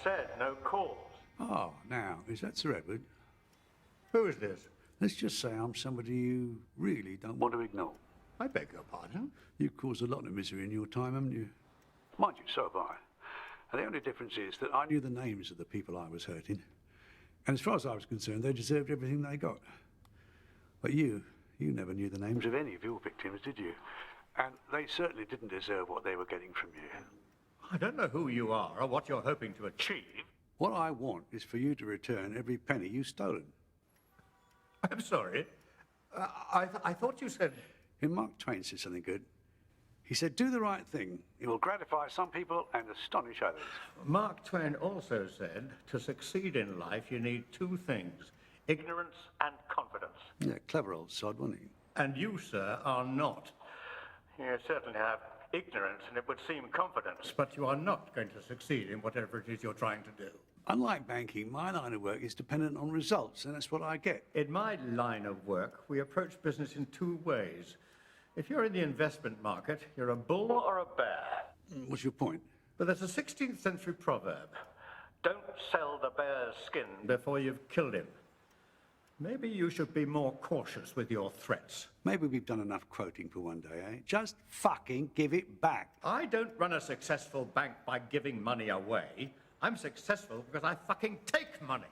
said no calls. Oh, now, is that Sir Edward? Who is this? Let's just say I'm somebody you really don't want to ignore. I beg your pardon? You've caused a lot of misery in your time, haven't you? Mind you, so have I. And the only difference is that I knew the names of the people I was hurting. And as far as I was concerned, they deserved everything they got. But you never knew the names of any of your victims, did you? And they certainly didn't deserve what they were getting from you. I don't know who you are or what you're hoping to achieve. What I want is for you to return every penny you've stolen. I'm sorry. I thought you said... And Mark Twain said something good. He said, do the right thing. It will gratify some people and astonish others. Mark Twain also said, to succeed in life, you need two things, ignorance and confidence. Yeah, clever old sod, wasn't he? And you, sir, are not. You certainly have ignorance, and it would seem confidence, but you are not going to succeed in whatever it is you're trying to do. Unlike banking, my line of work is dependent on results, and that's what I get. In my line of work, we approach business in two ways. If you're in the investment market, you're a bull or a bear. What's your point? But there's a 16th century proverb. Don't sell the bear's skin before you've killed him. Maybe you should be more cautious with your threats. Maybe we've done enough quoting for one day, eh? Just fucking give it back. I don't run a successful bank by giving money away. I'm successful because I fucking take money.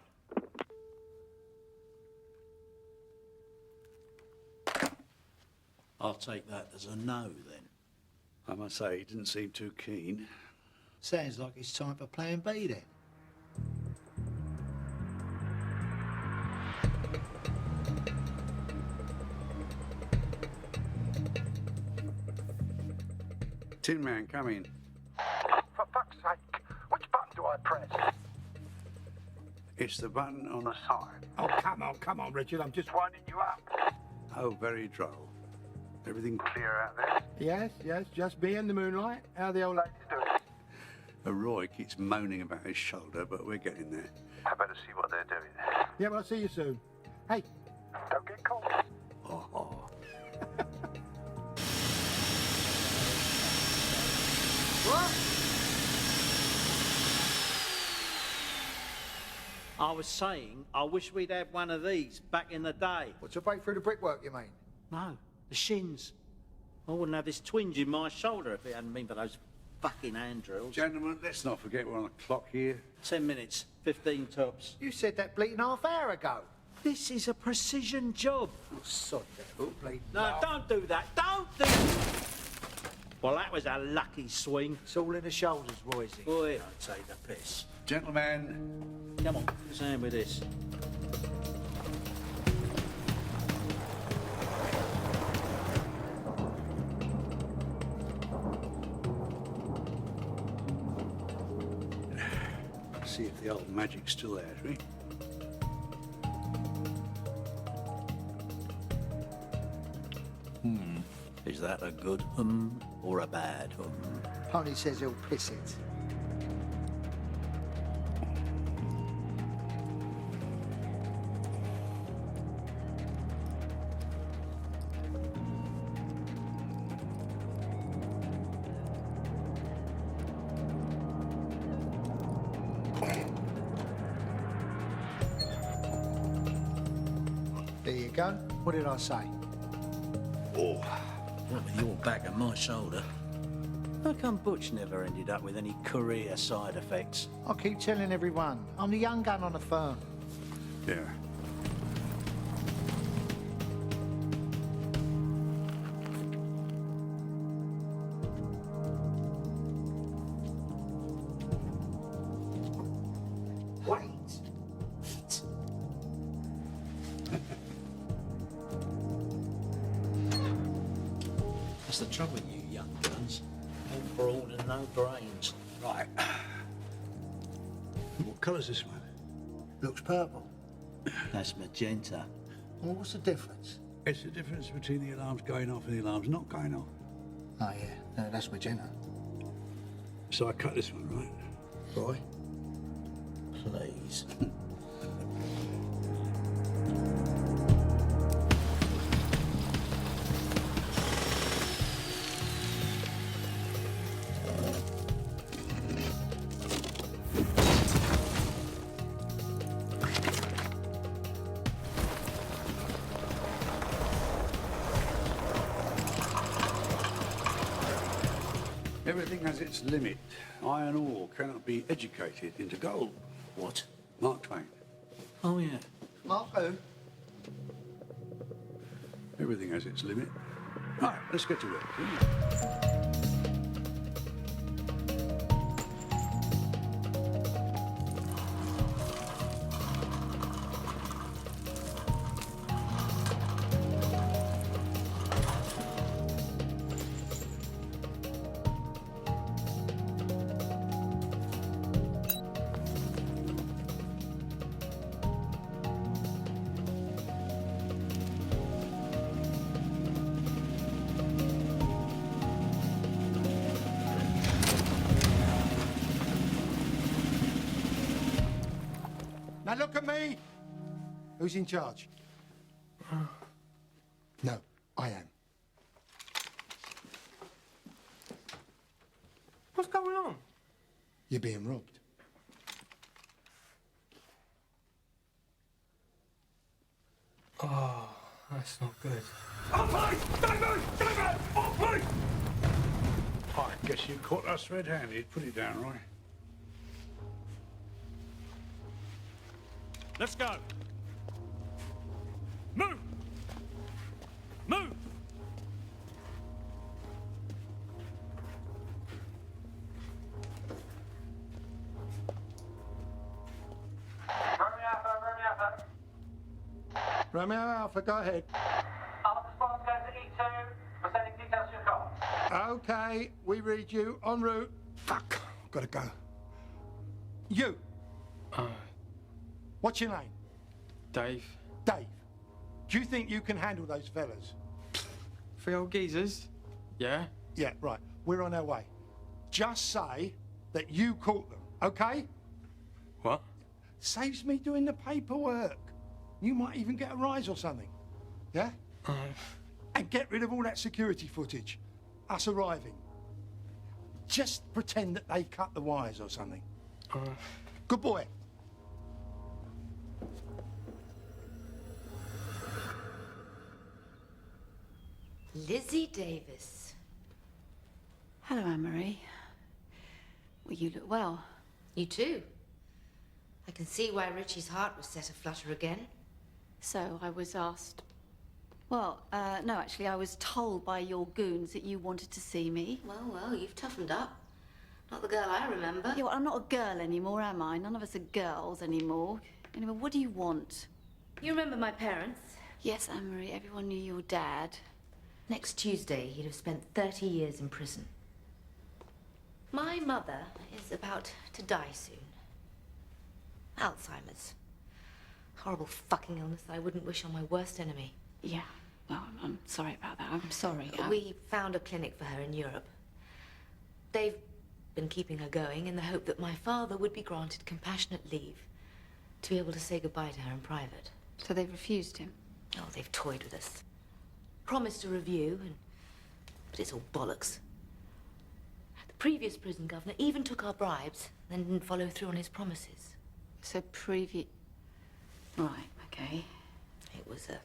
I'll take that as a no, then. I must say, he didn't seem too keen. Sounds like it's time for plan B, then. Tin Man, come in. For fuck's sake, which button do I press? It's the button on the side. Oh, come on, Richard, I'm just winding you up. Oh, very droll. Everything clear out there? Yes, just me and the moonlight. How the old ladies doing? Roy keeps moaning about his shoulder, but we're getting there. I better see what they're doing. Yeah, well, I'll see you soon. Hey, don't get caught. Oh. What? I was saying, I wish we'd had one of these back in the day. What's a break through the brickwork, you mean? No, the shins. I wouldn't have this twinge in my shoulder if it hadn't been for those fucking hand drills. Gentlemen, let's not forget we're on a clock here. 10 minutes, 15 tops. You said that bleating half hour ago. This is a precision job. Oh, sod that, bleeding. No, don't do that. Don't do Well, that was a lucky swing. It's all in the shoulders, Roysy. Boy, I'd take the piss. Gentlemen. Come on, stand with this. See if the old magic's still there, shall we? Is that a good or a bad Honey says he'll piss it. There you go. What did I say? Oh. Not with your back and my shoulder. How come Butch never ended up with any career side effects? I keep telling everyone, I'm the young gun on the firm. Yeah. Wait. That's the trouble with you young guns. All brawn and no brains. Right. What colour's this one? Looks purple. That's magenta. Well, what's the difference? It's the difference between the alarms going off and the alarms not going off. Oh, yeah. No, that's magenta. So I cut this one, right? Roy? Please. Everything has its limit. Iron ore cannot be educated into gold. What? Mark Twain. Oh, yeah. Mark who? Everything has its limit. Right, let's get to work. Now look at me. Who's in charge? No, I am. What's going on? You're being robbed. Oh, that's not good. I guess you caught us red-handed. Put it down, Roy. Let's go. Move! Move! Romeo Alpha, go ahead. Alpha response goes to E2. We're sending details to your car. Okay, we read you. En route. Fuck, gotta go. You. What's your name? Dave. Dave. Do you think you can handle those fellas? 3 old geezers? Yeah? Yeah, right. We're on our way. Just say that you caught them, okay? What? Saves me doing the paperwork. You might even get a rise or something. Yeah? And get rid of all that security footage. Us arriving. Just pretend that they cut the wires or something. Good boy. Lizzie Davis. Hello, Anne-Marie. Well, you look well. You too. I can see why Richie's heart was set aflutter again. So I was asked... Well, no, actually, I was told by your goons that you wanted to see me. Well, you've toughened up. Not the girl I remember. Yeah, well, I'm not a girl anymore, am I? None of us are girls anymore. Anyway, what do you want? You remember my parents? Yes, Anne-Marie, everyone knew your dad. Next Tuesday, he'd have spent 30 years in prison. My mother is about to die soon. Alzheimer's. Horrible fucking illness that I wouldn't wish on my worst enemy. Yeah, well, I'm sorry about that. I'm sorry. We found a clinic for her in Europe. They've been keeping her going in the hope that my father would be granted compassionate leave to be able to say goodbye to her in private. So they've refused him? Oh, they've toyed with us. Promised a review, but it's all bollocks. The previous prison governor even took our bribes, then didn't follow through on his promises. So Right, okay. It was a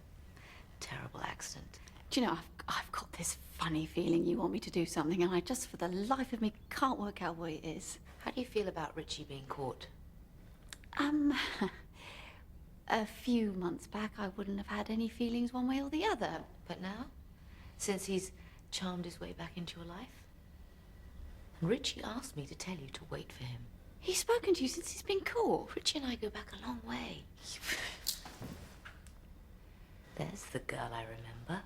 terrible accident. Do you know, I've got this funny feeling you want me to do something, and I just, for the life of me, can't work out what it is. How do you feel about Richie being caught? A few months back, I wouldn't have had any feelings one way or the other. But now? Since he's charmed his way back into your life? And Richie asked me to tell you to wait for him. He's spoken to you since he's been caught. Richie and I go back a long way. There's the girl I remember.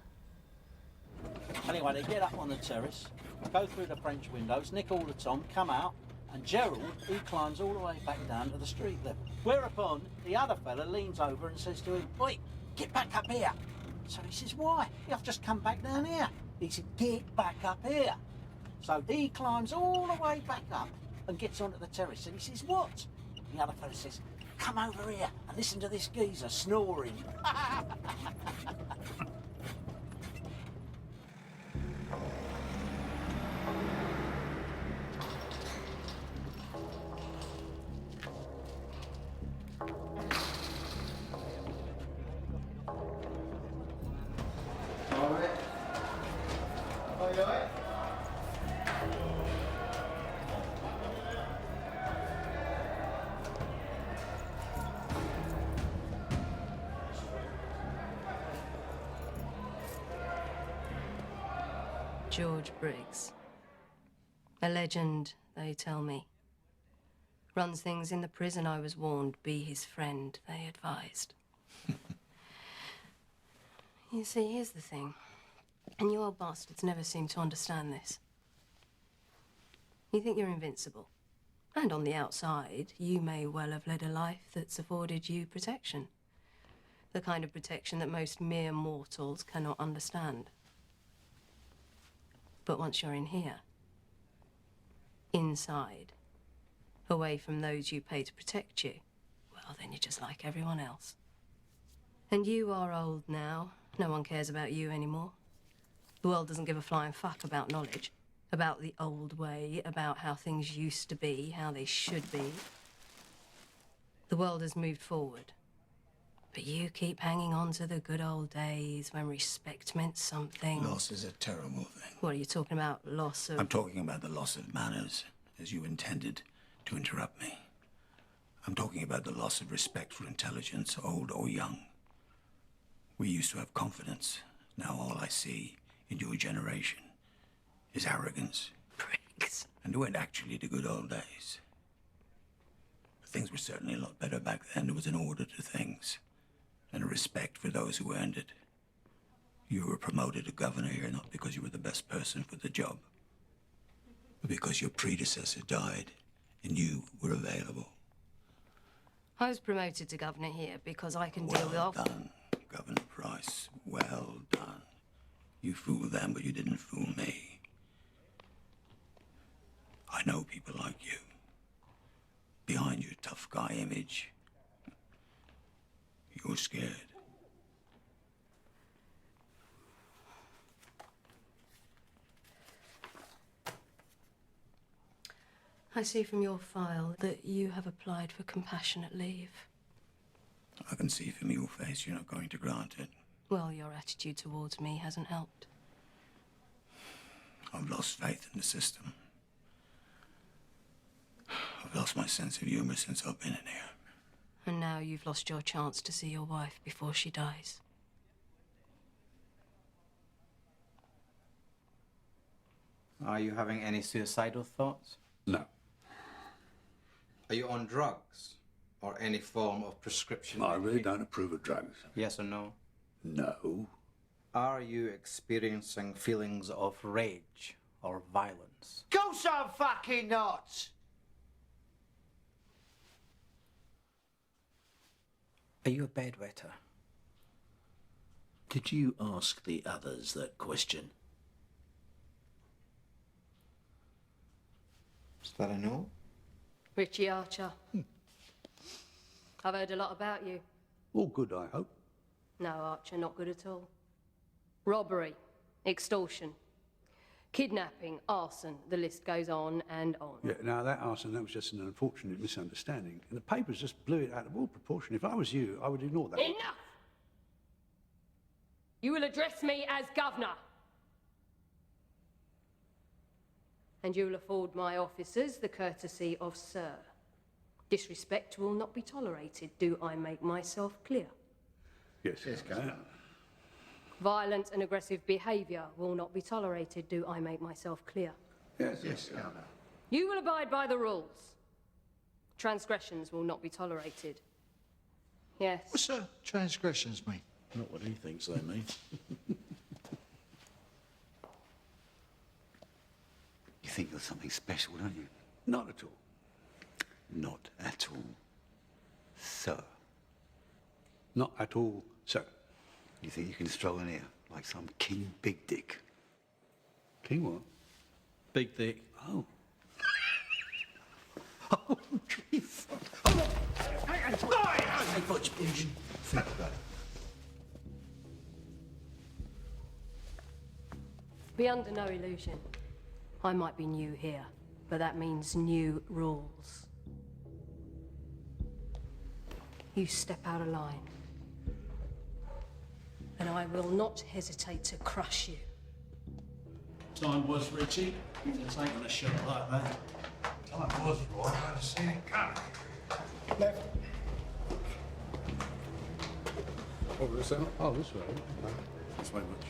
Anyway, they get up on the terrace, go through the French windows, nick all the Tom, come out, and Gerald, he climbs all the way back down to the street level. Whereupon, the other fella leans over and says to him, "Oi, get back up here." So he says, "Why? I've just come back down here." He said, "Get back up here." So he climbs all the way back up and gets onto the terrace, and he says, "What?" The other fella says, "Come over here and listen to this geezer snoring." George Briggs. A legend, they tell me. Runs things in the prison, I was warned. Be his friend, they advised. You see, here's the thing. And you old bastards never seem to understand this. You think you're invincible. And on the outside, you may well have led a life that's afforded you protection. The kind of protection that most mere mortals cannot understand. But once you're in here, inside, away from those you pay to protect you, well, then you're just like everyone else. And you are old now. No one cares about you anymore. The world doesn't give a flying fuck about knowledge, about the old way, about how things used to be, how they should be. The world has moved forward. But you keep hanging on to the good old days when respect meant something. Loss is a terrible thing. What are you talking about? Loss of... I'm talking about the loss of manners, as you intended to interrupt me. I'm talking about the loss of respect for intelligence, old or young. We used to have confidence. Now all I see in your generation is arrogance. Pricks. And it weren't actually the good old days. But things were certainly a lot better back then. There was an order to things. And a respect for those who earned it. You were promoted to governor here not because you were the best person for the job, but because your predecessor died and you were available. I was promoted to governor here because I can deal with... Well done, Governor Price. Well done. You fooled them, but you didn't fool me. I know people like you. Behind your tough guy image, you're scared. I see from your file that you have applied for compassionate leave. I can see from your face you're not going to grant it. Well, your attitude towards me hasn't helped. I've lost faith in the system. I've lost my sense of humor since I've been in here. And now you've lost your chance to see your wife before she dies. Are you having any suicidal thoughts? No. Are you on drugs or any form of prescription? I really don't approve of drugs. Yes or no? No. Are you experiencing feelings of rage or violence? Course I'm fucking not! Are you a bedwetter? Did you ask the others that question? Is that a no? Richie Archer. I've heard a lot about you. All good, I hope. No, Archer, not good at all. Robbery, extortion, kidnapping, arson, the list goes on and on. Yeah, now that arson, that was just an unfortunate misunderstanding. And the papers just blew it out of all proportion. If I was you, I would ignore that. Enough! You will address me as governor. And you will afford my officers the courtesy of sir. Disrespect will not be tolerated. Do I make myself clear? Yes, yes, Governor. Violent and aggressive behaviour will not be tolerated. Do I make myself clear? Yes, yes, Governor. You will abide by the rules. Transgressions will not be tolerated. Yes. What's transgressions mean? Not what he thinks they mean. You think you're something special, don't you? Not at all. Not at all, sir. Not at all, sir. You think you can stroll in here like some king big dick? King what? Big dick. Oh. Oh, Jesus. Hey, Butch, Think about it. Be under no illusion. I might be new here, but that means new rules. You step out of line, and I will not hesitate to crush you. Time was, Richie. You'd have taken a shot like that. Time was, Roy. I'd have seen it coming. Left. Oh, this way. Thanks very much.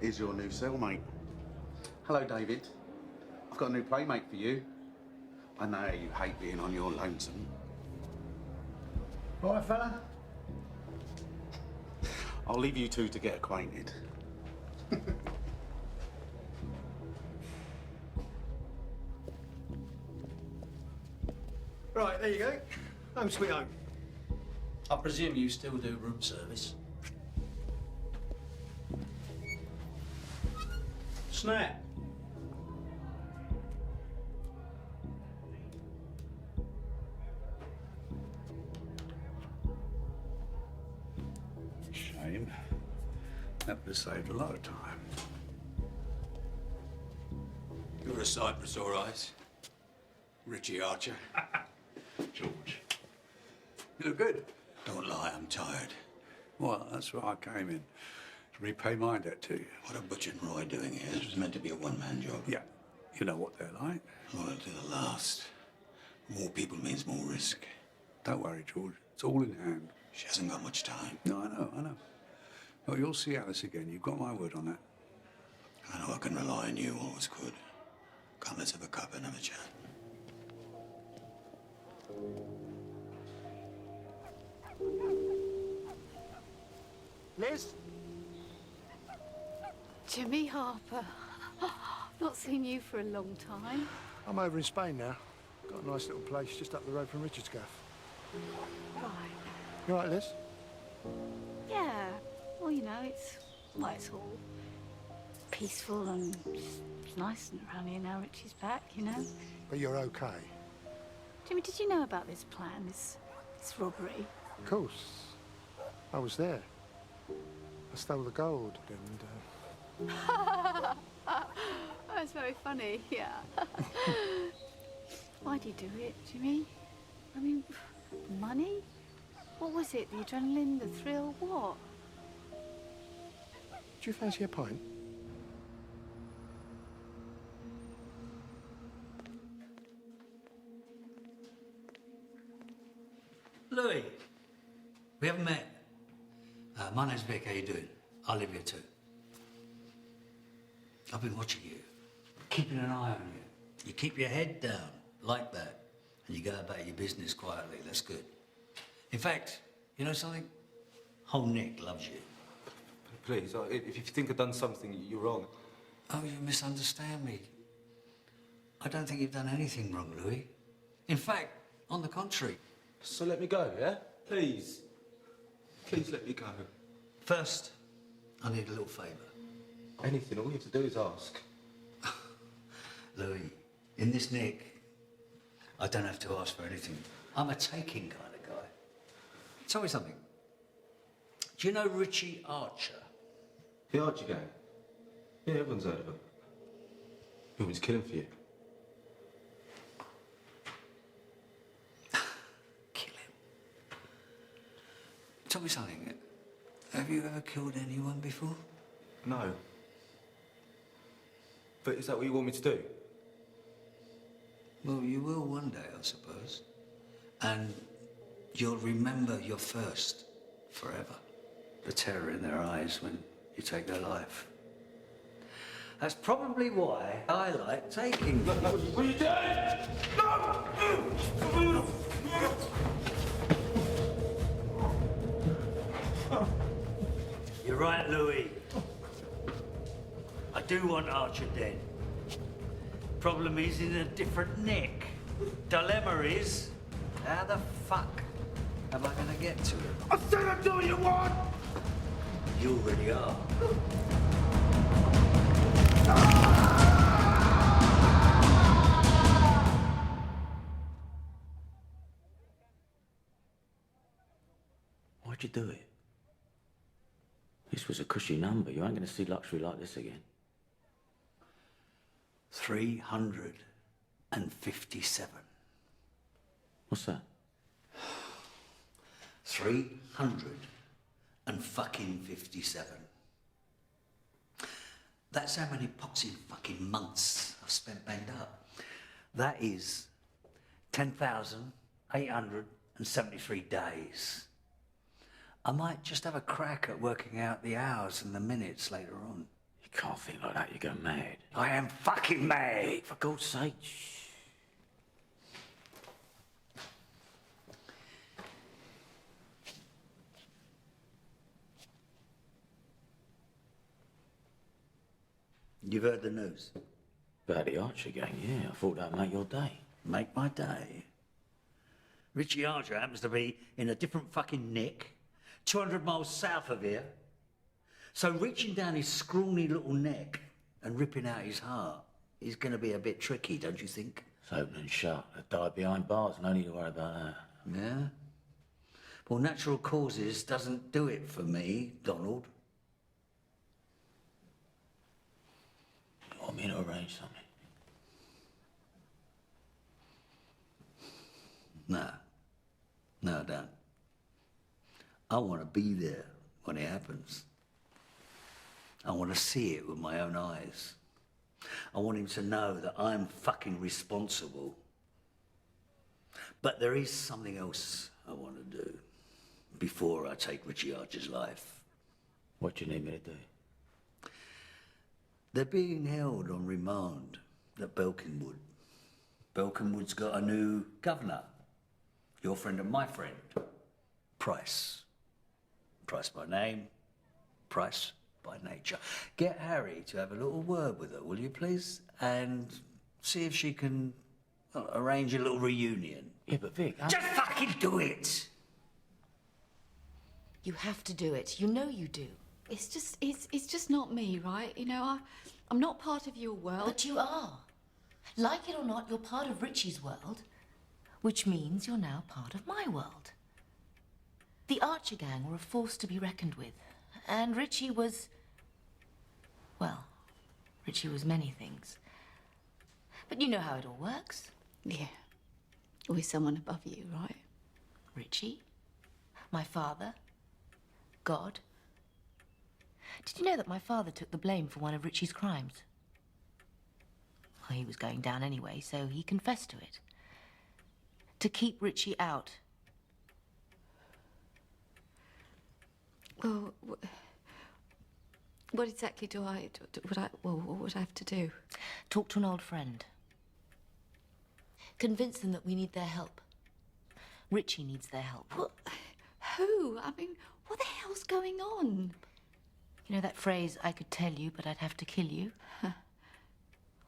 Here's your new cellmate. Hello, David. I've got a new playmate for you. I know you hate being on your lonesome. All right, fella? I'll leave you two to get acquainted. Right, there you go. Home sweet home. I presume you still do room service. Snap. Shame. That would have saved a lot of time. You're a sight for sore eyes. Richie Archer. George. You look good. Don't lie, I'm tired. Well, that's why I came in. To repay my debt to you. What are Butch and Roy doing here? This was meant to be a one-man job. Yeah. You know what they're like. Loyal to the last. More people means more risk. Don't worry, George. It's all in hand. She hasn't got much time. No, I know. Well, you'll see Alice again. You've got my word on that. I know I can rely on you, always could. Come, let's have a cup and have a chat. Liz? Jimmy Harper. Not seen you for a long time. I'm over in Spain now. Got a nice little place just up the road from Richard's gaff. Right. You all right, Liz? Yeah. Well, you know, it's all peaceful and it's nice around here now Richie's back, you know. But you're okay? Jimmy, did you know about this plan, this robbery? Of course. I was there. I stole the gold and, That's very funny, yeah. Why'd you do it, Jimmy? I mean, money? What was it? The adrenaline, the thrill, what? Do you fancy a pint? Louis, we haven't met. My name's Vic. How you doing? I live here too. I've been watching you, keeping an eye on you. You keep your head down like that, and you go about your business quietly. That's good. In fact, you know something? Whole Nick loves you. Please, if you think I've done something, you're wrong. Oh, you misunderstand me. I don't think you've done anything wrong, Louis. In fact, on the contrary. So let me go, yeah? Please. Please let me go. First, I need a little favour. Anything, all you have to do is ask. Louis, in this nick, I don't have to ask for anything. I'm a taking kind of guy. Tell me something. Do you know Richie Archer? The Archer gang? Yeah, everyone's heard of him. You want me to kill him for you? Tell me something. Have you ever killed anyone before? No. But is that what you want me to do? Well, you will one day, I suppose. And you'll remember your first forever. The terror in their eyes when you take their life. That's probably why I like taking. What are you doing? No! You're right, Louis. I do want Archer dead. Problem is in a different nick. Dilemma is, how the fuck am I gonna get to him? I said I'm doing you want! You already are. Why'd you do it? This was a cushy number. You ain't going to see luxury like this again. 357. What's that? 357. That's how many poxy fucking months I've spent banged up. That is 10,873 days. I might just have a crack at working out the hours and the minutes later on. You can't think like that, you go mad. I am fucking mad! Vic, for God's sake, shh. You've heard the news? About the Archer gang, yeah. I thought that'd make your day. Make my day. Richie Archer happens to be in a different fucking nick, 200 miles south of here. So reaching down his scrawny little neck and ripping out his heart is going to be a bit tricky, don't you think? It's open and shut. They died behind bars. No need to worry about that. Yeah? Well, natural causes doesn't do it for me, Donald. You want me to arrange something? No, I don't. I want to be there when it happens. I want to see it with my own eyes. I want him to know that I'm fucking responsible. But there is something else I want to do before I take Richie Archer's life. What do you need me to do? They're being held on remand at Belkinwood. Belkinwood's got a new governor. Your friend and my friend. Price. Price by name, Price by nature. Get Harry to have a little word with her, will you please? And see if she can arrange a little reunion. Yeah, but Vic... Just fucking do it! You have to do it. You know you do. It's just not me, right? You know, I'm not part of your world. But you are. Like it or not, you're part of Richie's world, which means you're now part of my world. The Archer gang were a force to be reckoned with, and Richie was... well, Richie was many things. But you know how it all works. Yeah. Always someone above you, right? Richie, my father, God. Did you know that my father took the blame for one of Richie's crimes? Well, he was going down anyway, so he confessed to it. To keep Richie out. Well, what exactly what would I have to do? Talk to an old friend. Convince them that we need their help. Richie needs their help. Well, who? I mean, what the hell's going on? You know that phrase, I could tell you, but I'd have to kill you? Huh.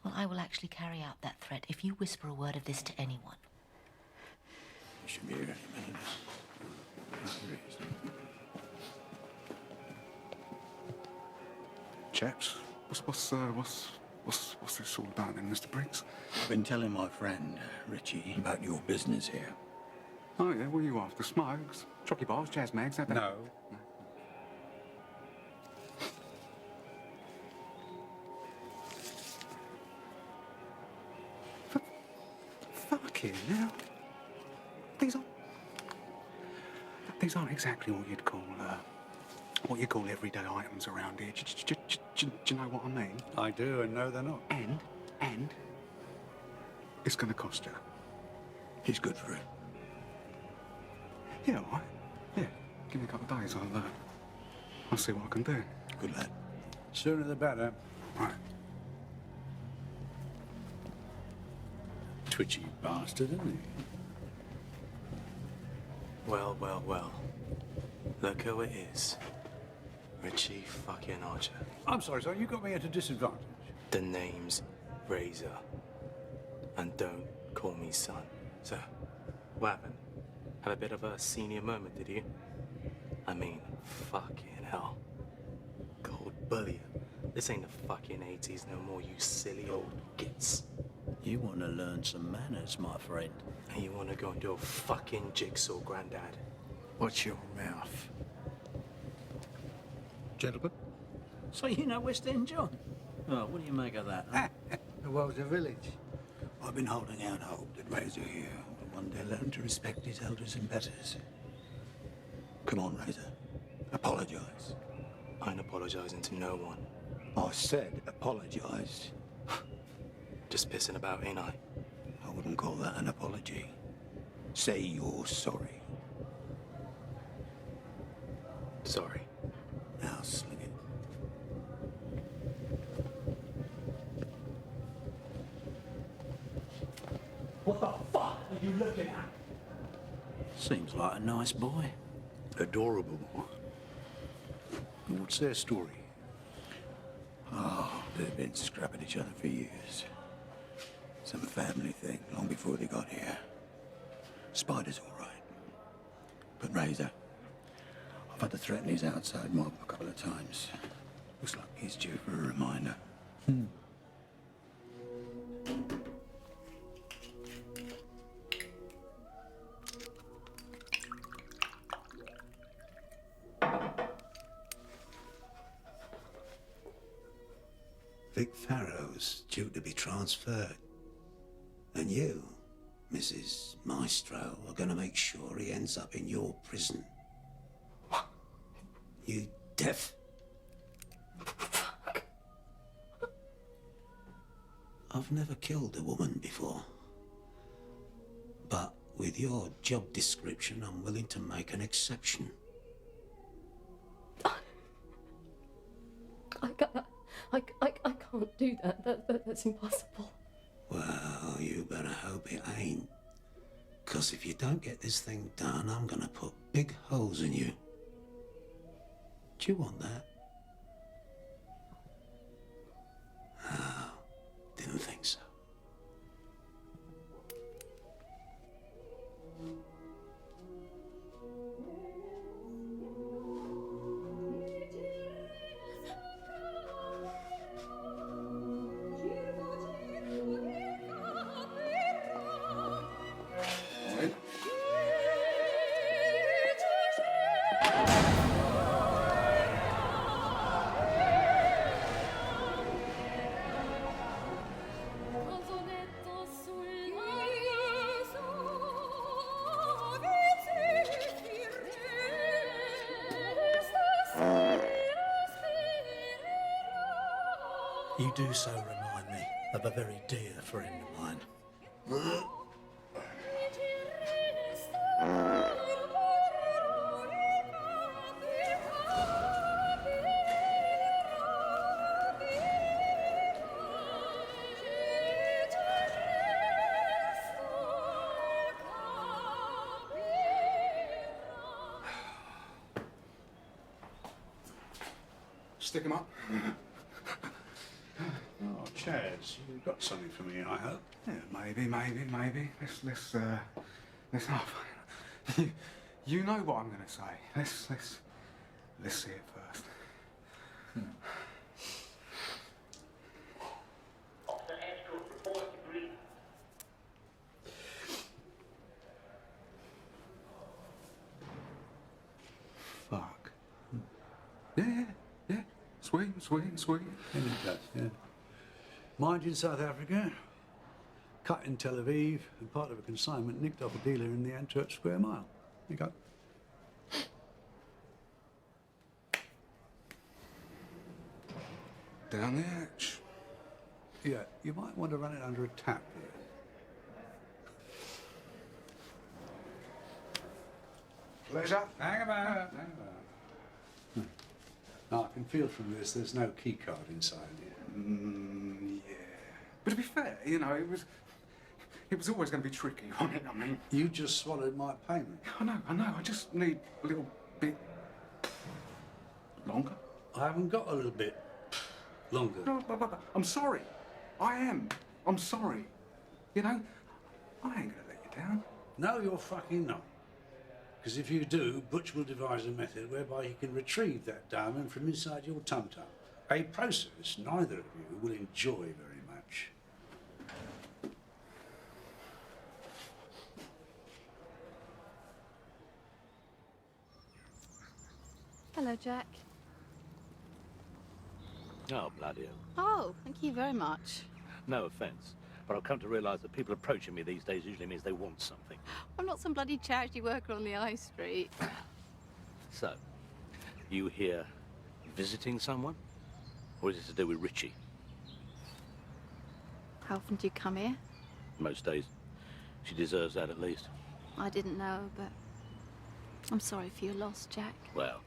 Well, I will actually carry out that threat if you whisper a word of this to anyone. You should be here any minute. Chaps, what's this all about then, Mr. Briggs? I've been telling my friend, Richie, about your business here. Oh, yeah, what are you after? Smokes? Chocky bars, jazz mags, that... No. Fucking hell. These aren't exactly what you'd call everyday items around here. Do you know what I mean? I do, and no, they're not. And it's going to cost you. He's good for it. Yeah, all right. Yeah, give me a couple of days. I'll see what I can do. Good lad. Sooner the better. Right. Twitchy bastard, isn't he? Well, well, well. Look who it is. Richie fucking Archer. I'm sorry, son. You got me at a disadvantage. The name's Razor. And don't call me son. So, what happened? Have a bit of a senior moment, did you? I mean, fucking hell. Gold bullion. This ain't the fucking 80s no more, you silly old gits. You want to learn some manners, my friend. And you want to go and do a fucking jigsaw, Grandad. Watch your mouth. Gentlemen? So you know West End John? Oh, what do you make of that? Huh? The world's a village. I've been holding out hope that Razor here will one day learn to respect his elders and betters. Come on, Razor. Apologize. I ain't apologizing to no one. I said apologize. Just pissing about, ain't I? I wouldn't call that an apology. Say you're sorry. Sorry. Now sling it. What the fuck are you looking at? Seems like a nice boy. Adorable. What's their story? Oh, they've been scrapping each other for years. Some family thing, long before they got here. Spider's all right. But Razor, I've had to threaten his outside mob a couple of times. Looks like he's due for a reminder. Vic Farrow's due to be transferred. And you, Mrs. Maestro, are going to make sure he ends up in your prison. You deaf? I've never killed a woman before. But with your job description, I'm willing to make an exception. I can't do that. That's impossible. Well, you better hope it ain't. 'Cause if you don't get this thing done, I'm gonna put big holes in you. Do you want that? Oh, didn't think so. You do so remind me of a very dear friend of mine. Stick 'em up. Oh, Chaz, you've got something for me, I hope. Yeah, maybe. Let's off. You know what I'm gonna say. Let's see it first. Fuck. Yeah. Sweet. Any place, yeah. Mind you in South Africa, cut in Tel Aviv, and part of a consignment nicked off a dealer in the Antwerp Square Mile. You go. Down the hatch. Yeah, you might want to run it under a tap here. Pleasure. Hang about. Now, I can feel from this there's no key card inside here. Yeah. But to be fair, you know, it was always going to be tricky, wasn't it? I mean, you just swallowed my payment. I know. I just need a little bit longer. I haven't got a little bit longer. No, but I'm sorry. I am. I'm sorry. You know, I ain't going to let you down. No, you're fucking not. Because if you do, Butch will devise a method whereby he can retrieve that diamond from inside your tum-tum. A process neither of you will enjoy very much. Hello, Jack. Oh, bloody hell. Oh, thank you very much. No offence, but I've come to realise that people approaching me these days usually means they want something. I'm not some bloody charity worker on the high street. So, you here visiting someone? Or is it to do with Richie? How often do you come here? Most days. She deserves that at least. I didn't know, but I'm sorry for your loss, Jack. Well,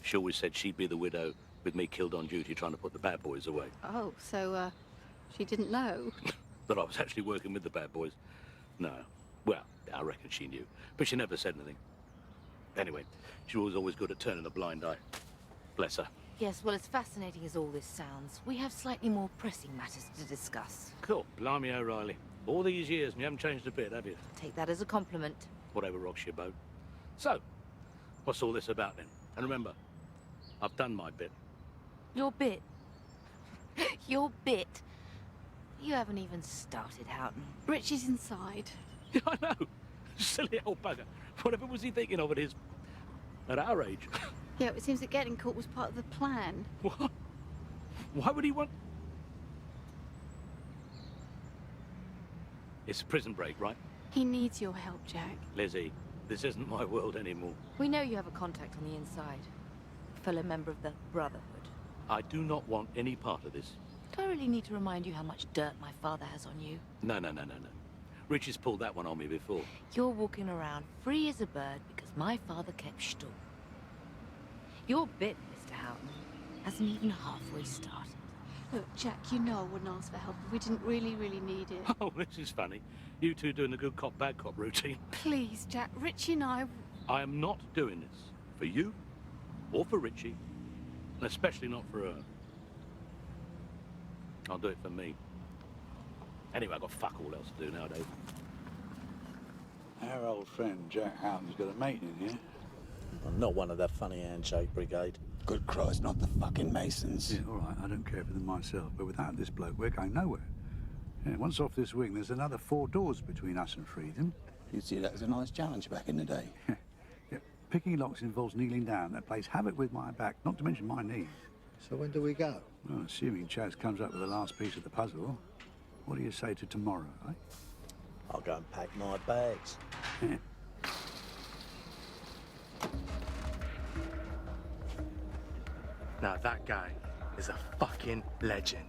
She always said she'd be the widow with me killed on duty trying to put the bad boys away. Oh, so, she didn't know? That I was actually working with the bad boys. No. Well, I reckon she knew, but she never said anything. Anyway, she was always good at turning a blind eye. Bless her. Yes, well, as fascinating as all this sounds, we have slightly more pressing matters to discuss. Cool. Blimey O'Reilly. All these years and you haven't changed a bit, have you? Take that as a compliment. Whatever rocks your boat. So, what's all this about then? And remember, I've done my bit. Your bit? Your bit? You haven't even started, Houghton. Richie's inside. Yeah, I know. Silly old bugger. Whatever was he thinking of at our age? Yeah, it seems that getting caught was part of the plan. What? Why would he want... It's a prison break, right? He needs your help, Jack. Lizzie, this isn't my world anymore. We know you have a contact on the inside. A fellow member of the Brotherhood. I do not want any part of this. Do I really need to remind you how much dirt my father has on you? No. Richie's pulled that one on me before. You're walking around free as a bird because my father kept stall. Your bit, Mr. Houghton, hasn't even halfway started. Look, Jack, you know I wouldn't ask for help if we didn't really need it. Oh, this is funny. You two doing the good cop, bad cop routine. Please, Jack, Richie and I am not doing this for you or for Richie, and especially not for her. I'll do it for me. Anyway, I've got fuck all else to do nowadays. Our old friend Jack Houghton's got a mate in here. Well, not one of that funny handshake brigade. Good Christ, not the fucking Masons. Yeah, all right, I don't care for them myself, but without this bloke, we're going nowhere. Yeah, once off this wing, there's another 4 doors between us and freedom. You'd see that as a nice challenge back in the day. Yeah, picking locks involves kneeling down. That plays havoc with my back, not to mention my knees. So when do we go? Well, assuming Chaz comes up with the last piece of the puzzle, what do you say to tomorrow, eh? I'll go and pack my bags. Yeah. Now that guy is a fucking legend.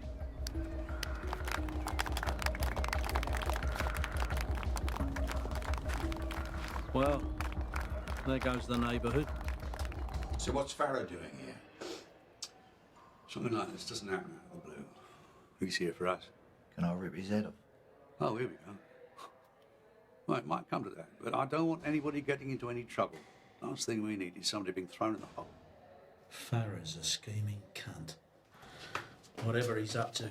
Well, there goes the neighbourhood. So what's Farrow doing here? Something like this doesn't happen out of the blue. He's here for us. Can I rip his head off? Oh, here we go. Well, it might come to that, but I don't want anybody getting into any trouble. Last thing we need is somebody being thrown in the hole. Farrow's a scheming cunt. Whatever he's up to,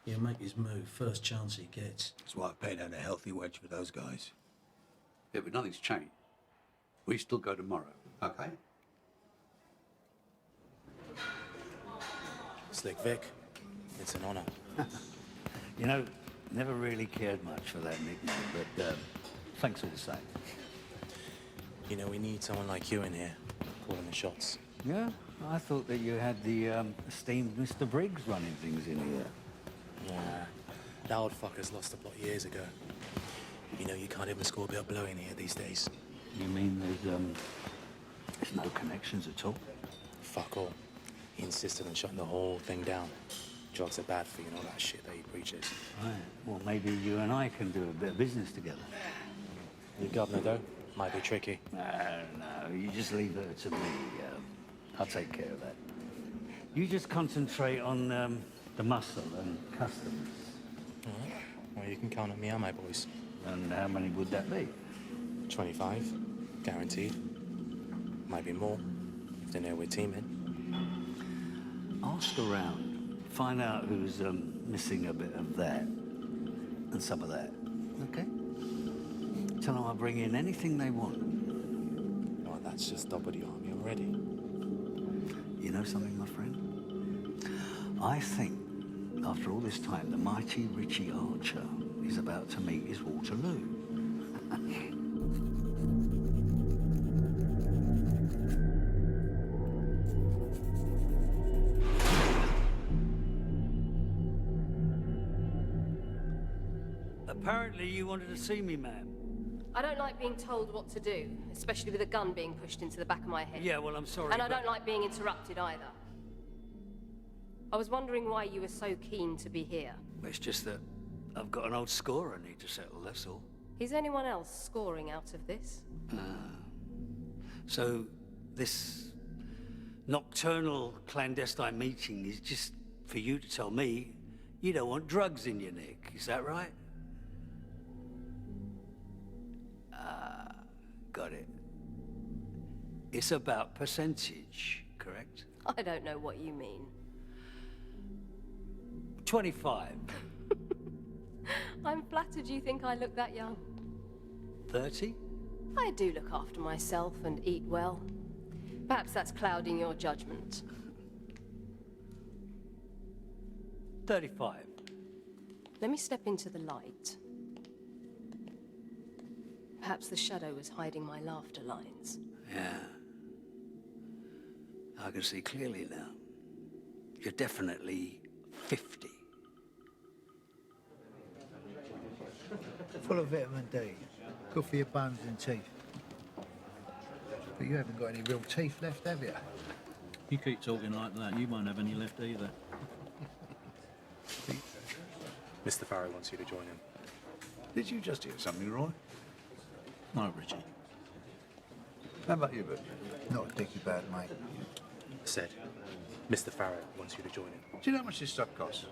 he'll make his move first chance he gets. That's why I paid out a healthy wedge for those guys. Yeah, but nothing's changed. We still go tomorrow, okay? Slick Vic, it's an honour. You know, never really cared much for that nickname, but thanks all the same. You know, we need someone like you in here, calling the shots. Yeah, I thought that you had the esteemed Mr. Briggs running things in here. Yeah, that old fucker's lost the plot years ago. You know, you can't even score a bit of blow in here these days. You mean there's no connections at all? Fuck all. He insisted on shutting the whole thing down. Drugs are bad for you and all that shit that he preaches. Right. Well, maybe you and I can do a bit of business together. Your governor, though, might be tricky. No, you just leave her to me. I'll take care of that. You just concentrate on the muscle and customs. All right. Well, you can count on me and my boys. And how many would that be? 25, guaranteed. Might be more, if they know we're teaming. Ask around. Find out who's missing a bit of that and some of that, okay? Tell them I'll bring in anything they want. Oh, that's just double the army already. You know something, my friend? I think, after all this time, the mighty Richie Archer is about to meet his Waterloo. Apparently you wanted to see me, ma'am. I don't like being told what to do, especially with a gun being pushed into the back of my head. Yeah, well, I'm sorry, And I but- don't like being interrupted either. I was wondering why you were so keen to be here. It's just that I've got an old score I need to settle, that's all. Is anyone else scoring out of this? So, this nocturnal clandestine meeting is just for you to tell me you don't want drugs in your neck. Is that right? Got it. It's about percentage, correct? I don't know what you mean. 25. I'm flattered you think I look that young. 30? I do look after myself and eat well. Perhaps that's clouding your judgment. 35. Let me step into the light. Perhaps the shadow was hiding my laughter lines. Yeah. I can see clearly now. You're definitely 50. Full of vitamin D. Good for your bones and teeth. But you haven't got any real teeth left, have you? You keep talking like that, you won't have any left either. Mr. Farrow wants you to join him. Did you just hear something, Roy? No, Richie. How about you, Bert? Not a dicky bad, mate. Said, Mr. Farrow wants you to join him. Do you know how much this stuff costs?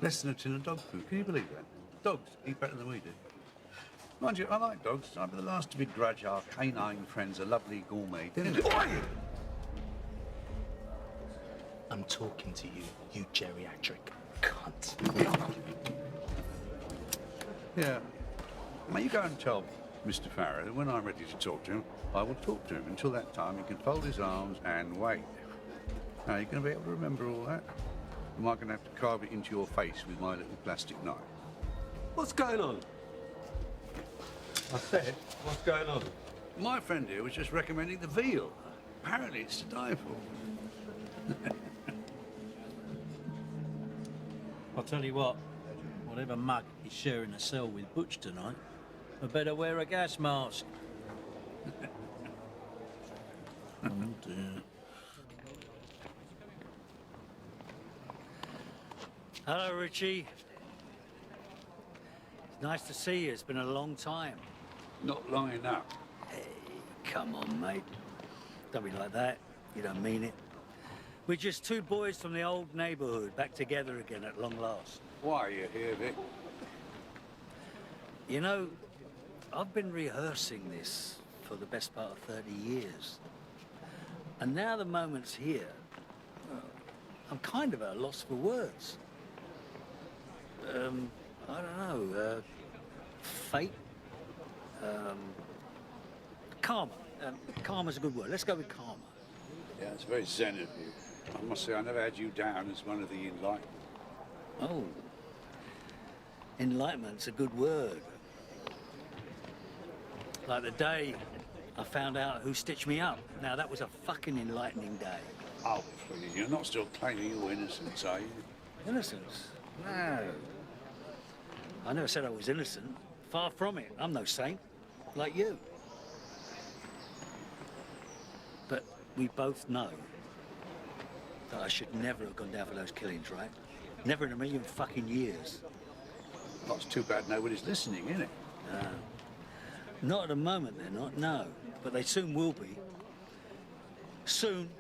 Less than a tin of dog food. Can you believe that? Dogs eat better than we do. Mind you, I like dogs. I'd be the last to begrudge our canine friends a lovely gourmet dinner. I'm talking to you, you geriatric cunt. Yeah. Now you go and tell Mr. Farrow that when I'm ready to talk to him, I will talk to him. Until that time, he can fold his arms and wait. Now, you're going to be able to remember all that? Am I going to have to carve it into your face with my little plastic knife? What's going on? I said, what's going on? My friend here was just recommending the veal. Apparently it's to die for. I'll tell you what, whatever mug is sharing a cell with Butch tonight, I better wear a gas mask. Oh dear. Hello, Richie. It's nice to see you. It's been a long time. Not long enough. Hey, come on, mate. Don't be like that. You don't mean it. We're just two boys from the old neighborhood back together again at long last. Why are you here, Vic? You know, I've been rehearsing this for the best part of 30 years. And now the moment's here. I'm kind of at a loss for words. I don't know, fate? Karma. Karma's a good word. Let's go with karma. Yeah, it's very zen of you. I must say, I never had you down as one of the enlightened. Oh. Enlightenment's a good word. Like the day I found out who stitched me up. Now, that was a fucking enlightening day. Oh, please, you're not still claiming your innocence, are you? Innocence? No. I never said I was innocent. Far from it. I'm no saint. Like you. But we both know that I should never have gone down for those killings, right? Never in a million fucking years. Well, it's too bad nobody's listening, isn't it? Not at the moment, they're not, no. But they soon will be. Soon,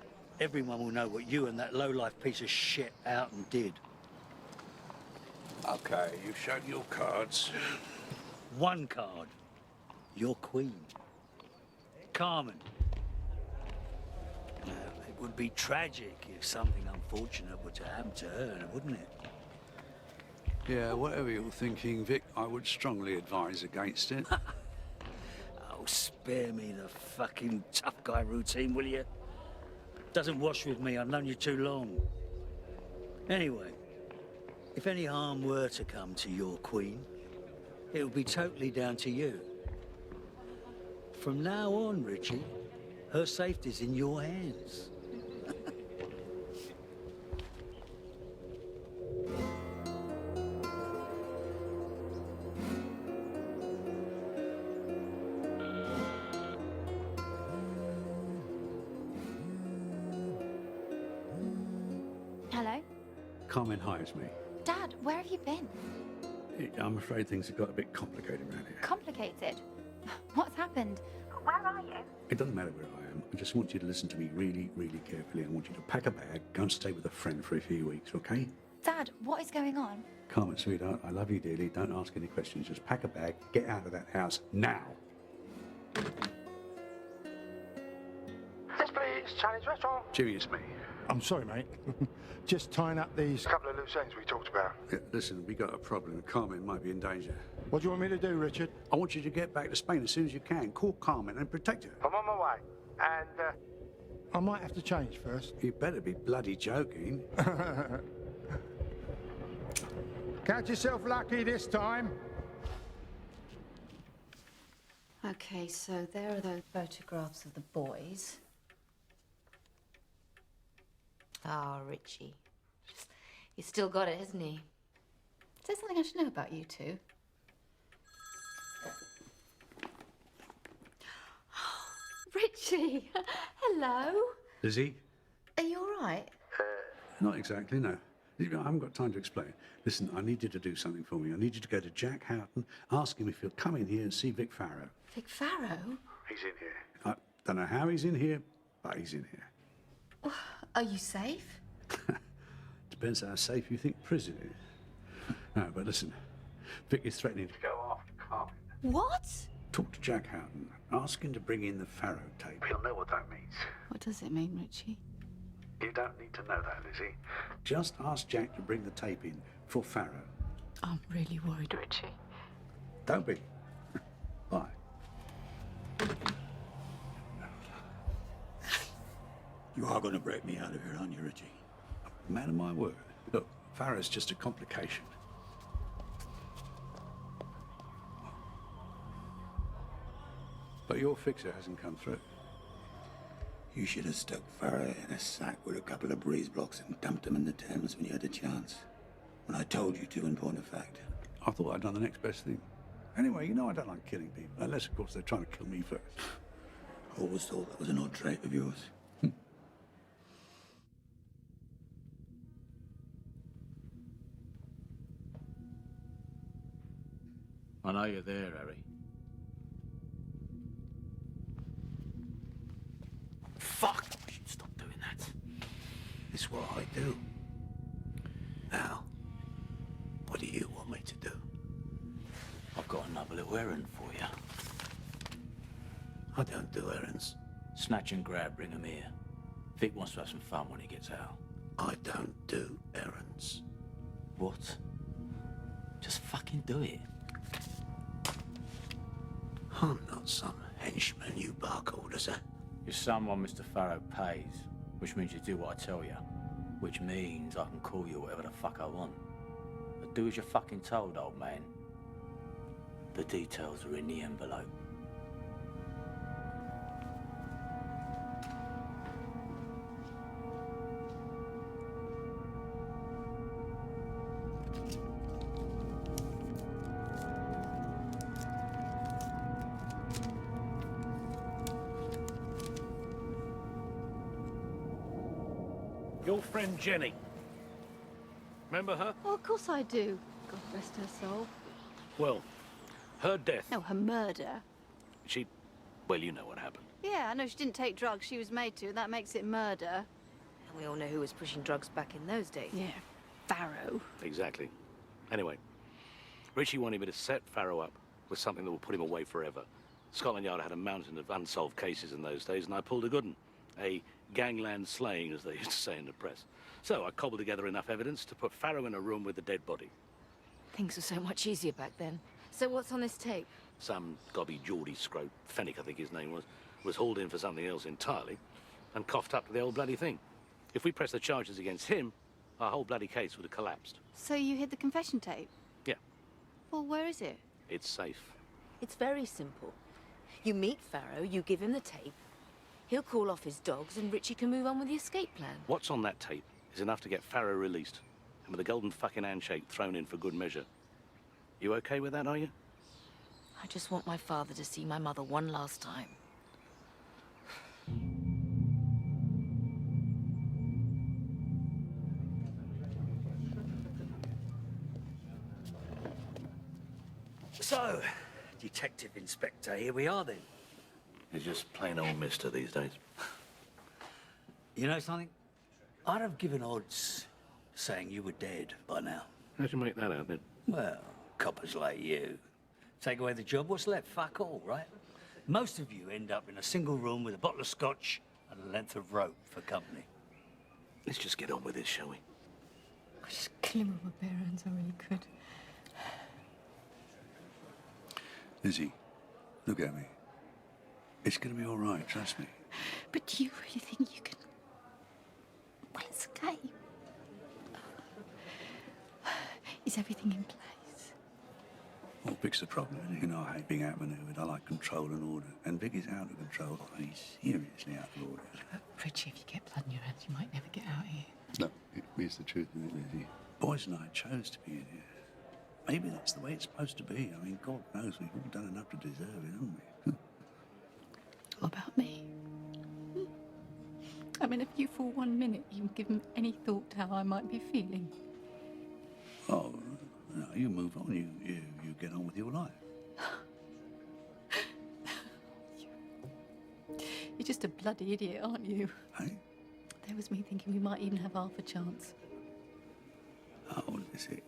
everyone will know what you and that low-life piece of shit out and did. Okay, you've shown your cards. One card. Your queen. Carmen. Now, it would be tragic if something unfortunate were to happen to her, wouldn't it? Yeah, whatever you're thinking, Vic, I would strongly advise against it. Oh, spare me the fucking tough guy routine, will you? Doesn't wash with me. I've known you too long. Anyway, if any harm were to come to your queen, it would be totally down to you. From now on, Richie, her safety's in your hands. Hello? Carmen hires me. Dad, where have you been? I'm afraid things have got a bit complicated around here. Complicated? What's happened? Where are you? It doesn't matter where I am. I just want you to listen to me really, really carefully. I want you to pack a bag, go and stay with a friend for a few weeks, okay? Dad, what is going on? Carmen, sweetheart, I love you dearly. Don't ask any questions. Just pack a bag, get out of that house now. Yes, please. Chinese restaurant. Jimmy, it's me. I'm sorry, mate. Just tying up these couple of loose ends we talked about. Yeah, listen, we got a problem. Carmen might be in danger. What do you want me to do, Richard? I want you to get back to Spain as soon as you can. Call Carmen and protect her. I'm on my way. And, I might have to change first. You better be bloody joking. Count yourself lucky this time. Okay, so there are those photographs of the boys. Ah, Richie. He's still got it, hasn't he? Is there something I should know about you two? Richie! Hello! Lizzie? Are you all right? Not exactly, no. I haven't got time to explain. Listen, I need you to do something for me. I need you to go to Jack Houghton, ask him if he'll come in here and see Vic Farrow. Vic Farrow? He's in here. I don't know how he's in here, but he's in here. Are you safe? Depends how safe you think prison is. No, but listen, Vic is threatening to go after Carmen. What? Talk to Jack Houghton. Ask him to bring in the Farrow tape. He'll know what that means. What does it mean, Richie? You don't need to know that, Lizzie. Just ask Jack to bring the tape in for Farrow. I'm really worried, Richie. Don't be. Bye. You are going to break me out of here, aren't you, Richie? Man of my word. Look, Farrow's just a complication. But your fixer hasn't come through. You should have stuck Farrow in a sack with a couple of breeze blocks and dumped him in the Thames when you had a chance. When I told you to, in point of fact. I thought I'd done the next best thing. Anyway, you know I don't like killing people. Unless, of course, they're trying to kill me first. I always thought that was an odd trait of yours. I know you're there, Harry. Fuck! I should stop doing that. It's what I do. Now, what do you want me to do? I've got another little errand for you. I don't do errands. Snatch and grab, bring him here. Vic wants to have some fun when he gets out. I don't do errands. What? Just fucking do it. I'm not some henchman you bark orders at. You're someone Mr. Farrow pays, which means you do what I tell you. Which means I can call you whatever the fuck I want. But do as you're fucking told, old man. The details are in the envelope. Your friend Jenny. Remember her? Oh, of course I do. God rest her soul. Well, her death. No, her murder. Well, you know what happened. Yeah, I know she didn't take drugs. She was made to. That makes it murder. And we all know who was pushing drugs back in those days. Yeah, Farrow. Exactly. Anyway, Richie wanted me to set Farrow up with something that will put him away forever. Scotland Yard had a mountain of unsolved cases in those days, and I pulled a good one. A gangland slaying, as they used to say in the press. So I cobbled together enough evidence to put Farrow in a room with the dead body. Things were so much easier back then. So what's on this tape? Some gobby Geordie scrope, Fennick I think his name was hauled in for something else entirely and coughed up to the old bloody thing. If we pressed the charges against him, our whole bloody case would have collapsed. So you hid the confession tape? Yeah. Well, where is it? It's safe. It's very simple. You meet Farrow, you give him the tape, he'll call off his dogs and Richie can move on with the escape plan. What's on that tape is enough to get Farrow released and with a golden fucking handshake thrown in for good measure. You okay with that, are you? I just want my father to see my mother one last time. So, Detective Inspector, here we are then. He's just plain old mister these days. You know something? I'd have given odds saying you were dead by now. How'd you make that out, then? Well, coppers like you. Take away the job, what's left? Fuck all, right? Most of you end up in a single room with a bottle of scotch and a length of rope for company. Let's just get on with this, shall we? I just kill him with my bare hands, I really could. Lizzie, look at me. It's gonna be all right, trust me. But do you really think you can... Well, it's a game. Is everything in place? Well, Vic's the problem. You know, I hate being outmaneuvered. I like control and order. And Vic is out of control. He's seriously out of order. Richie, if you get blood in your hands, you might never get out of here. No, it's the truth, isn't it, Lizzie? Boys and I chose to be in here. Maybe that's the way it's supposed to be. I mean, God knows we've all done enough to deserve it, haven't we? What about me? I mean, if you for 1 minute even given any thought to how I might be feeling. Oh, no, you move on. You get on with your life. You're just a bloody idiot, aren't you? Hey? There was me thinking we might even have half a chance. Oh, is it?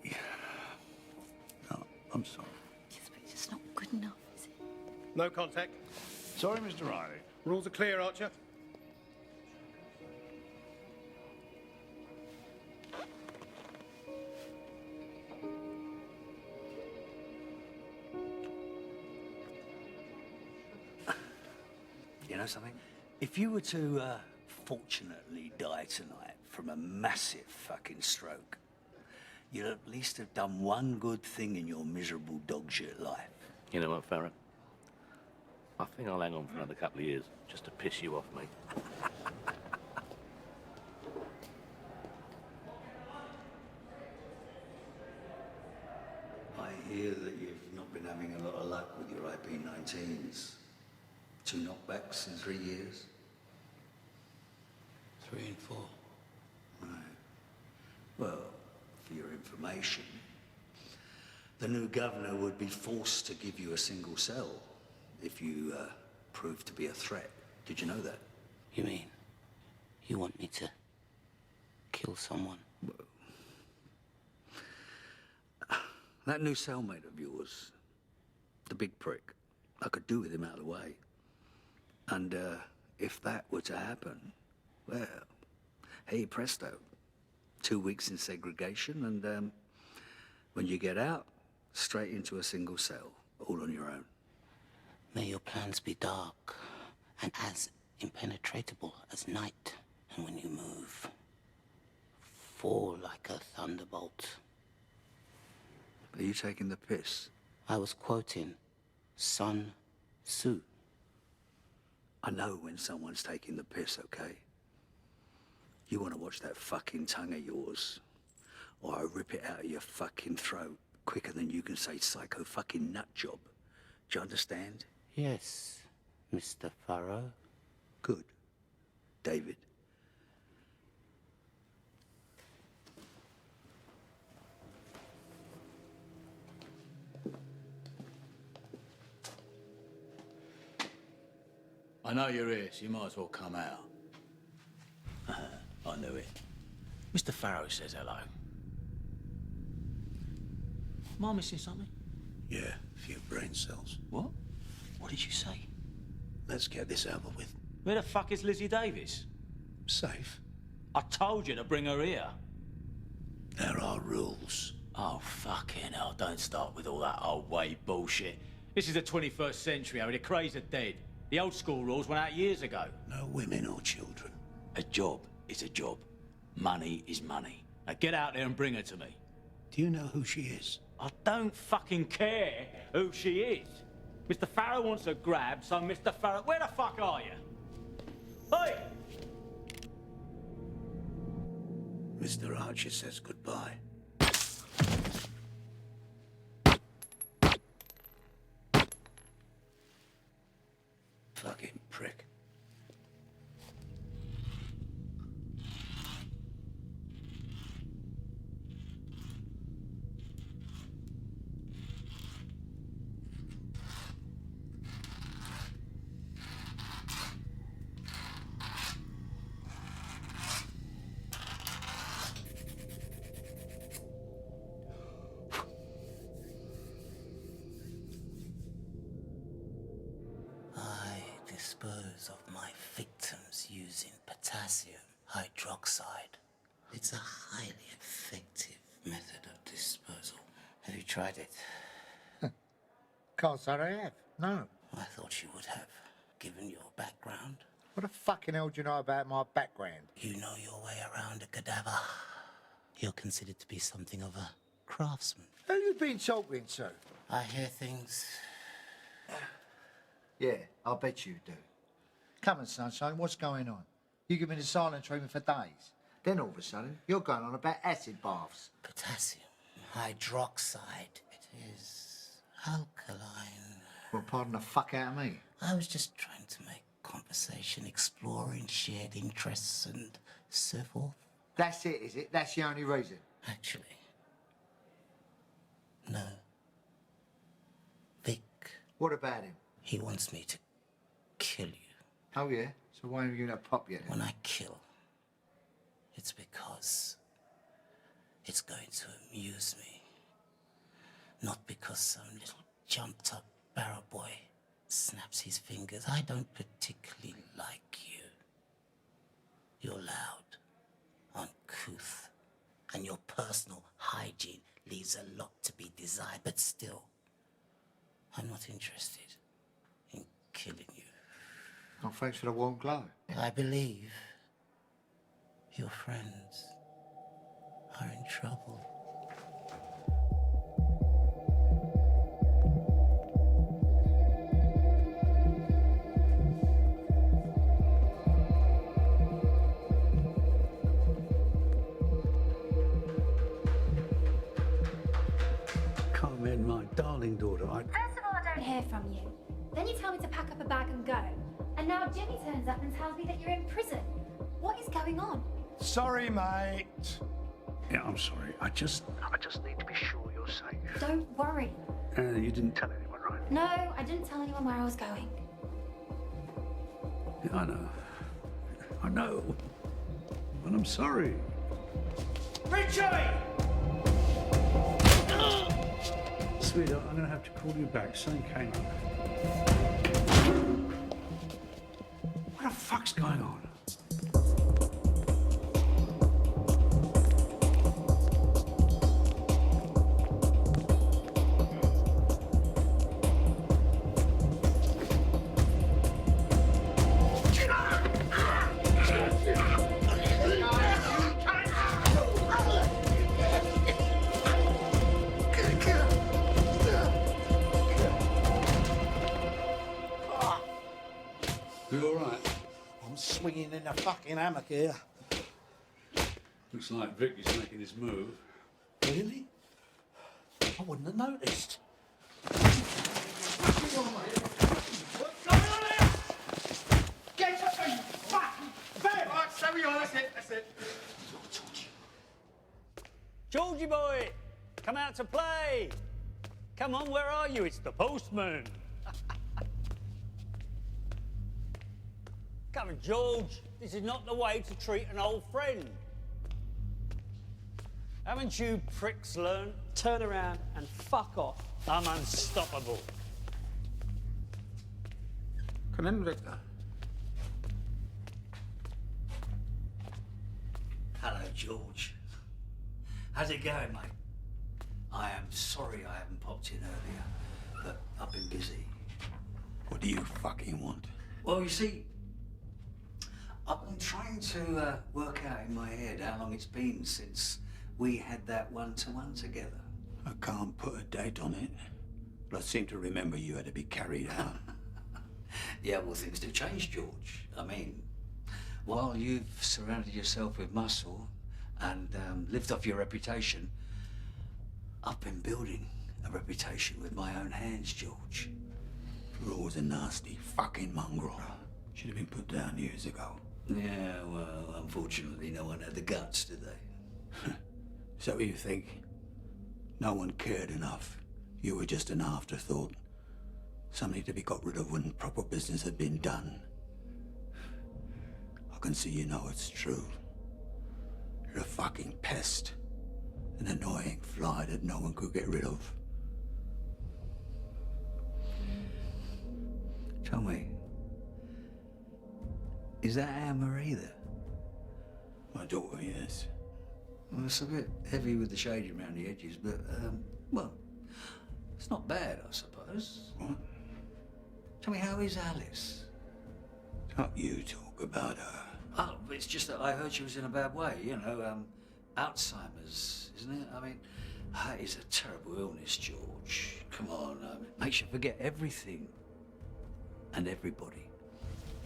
No, I'm sorry. Yes, but it's just not good enough, is it? No contact. Sorry, Mr. Riley. Rules are clear, Archer. You know something? If you were to, fortunately die tonight from a massive fucking stroke, you'll at least have done one good thing in your miserable dog shit life. You know what, Farrah? I think I'll hang on for another couple of years, just to piss you off, mate. I hear that you've not been having a lot of luck with your IP-19s. 2 knockbacks in 3 years? 3 and 4. Right. Well, for your information, the new governor would be forced to give you a single cell if you prove to be a threat. Did you know that? You mean you want me to kill someone? That new cellmate of yours, the big prick, I could do with him out of the way. And if that were to happen, well, hey presto, 2 weeks in segregation, and when you get out, straight into a single cell, all on your own. May your plans be dark and as impenetrable as night, and when you move, fall like a thunderbolt. Are you taking the piss? I was quoting Sun Tzu. I know when someone's taking the piss, okay? You want to watch that fucking tongue of yours, or I rip it out of your fucking throat quicker than you can say psycho fucking nut job. Do you understand? Yes, Mr. Farrow. Good. David. I know you're here, so you might as well come out. I knew it. Mr. Farrow says hello. Am I missing something? Yeah, a few brain cells. What? What did you say? Let's get this over with. Where the fuck is Lizzie Davis? Safe. I told you to bring her here. There are rules. Oh, fucking hell, don't start with all that old way bullshit. This is the 21st century, Harry. The craze are dead. The old school rules went out years ago. No women or children. A job is a job. Money is money. Now get out there and bring her to me. Do you know who she is? I don't fucking care who she is. Mr. Farrow wants a grab, so Mr. Farrow... Where the fuck are you? Hey! Mr. Archer says goodbye. Fucking prick. dispose of my victims using potassium hydroxide. It's a highly effective method of disposal. Have you tried it? Can't say I have, no. I thought you would have, given your background. What the fucking hell do you know about my background? You know your way around a cadaver. You're considered to be something of a craftsman. Who you been talking to? I hear things. Yeah, I bet you do. Come on, Sunshine, what's going on? You give me the silent treatment for days. Then all of a sudden, you're going on about acid baths. Potassium hydroxide. It is alkaline. Well, pardon the fuck out of me. I was just trying to make conversation, exploring shared interests and so forth. That's it, is it? That's the only reason? Actually, no. Vic. What about him? He wants me to kill you. Oh, yeah? So why haven't you given that pop yet? When I kill, it's because it's going to amuse me. Not because some little jumped-up barrow boy snaps his fingers. I don't particularly like you. You're loud, uncouth, and your personal hygiene leaves a lot to be desired, but still, I'm not interested in killing you. Oh, thanks for the warm glow. I believe your friends are in trouble. Carmen, my darling daughter, First of all, I don't hear from you. Then you tell me to pack up a bag and go. And now Jimmy turns up and tells me that you're in prison. What is going on? Sorry, mate. Yeah, I'm sorry. I just need to be sure you're safe. Don't worry. You didn't tell anyone, right? No, I didn't tell anyone where I was going. Yeah, I know. I know. And I'm sorry. Richie! Sweetheart, I'm going to have to call you back. Something came up. What the fuck's going on? You all right? I'm swinging in a fucking hammock here. Looks like Vic is making his move. Really? I wouldn't have noticed. What's going on here? Get up and fucking bed! Right, stay where you are, that's it. Georgie boy, come out to play. Come on, where are you? It's the postman. Come on, George. This is not the way to treat an old friend. Haven't you pricks learned? Turn around and fuck off. I'm unstoppable. Come in, Victor. Hello, George. How's it going, mate? I am sorry I haven't popped in earlier, but I've been busy. What do you fucking want? Well, you see, I've been trying to work out in my head how long it's been since we had that one-to-one together. I can't put a date on it, but I seem to remember you had to be carried out. Yeah, well, things do change, George. I mean, while you've surrounded yourself with muscle and lived off your reputation, I've been building a reputation with my own hands, George. You're always a nasty fucking mongrel. Should have been put down years ago. Yeah, well, unfortunately, no one had the guts, did they? Is that what you think? No one cared enough. You were just an afterthought. Something to be got rid of when proper business had been done. I can see you know it's true. You're a fucking pest. An annoying fly that no one could get rid of. Tell me, Is that Anne-Marie there? My daughter, yes. Well, it's a bit heavy with the shading around the edges, but, well, it's not bad, I suppose. What? Tell me, how is Alice? Can't you talk about her? Oh, it's just that I heard she was in a bad way, you know, Alzheimer's, isn't it? I mean, that is a terrible illness, George. Come on, makes you forget everything and everybody.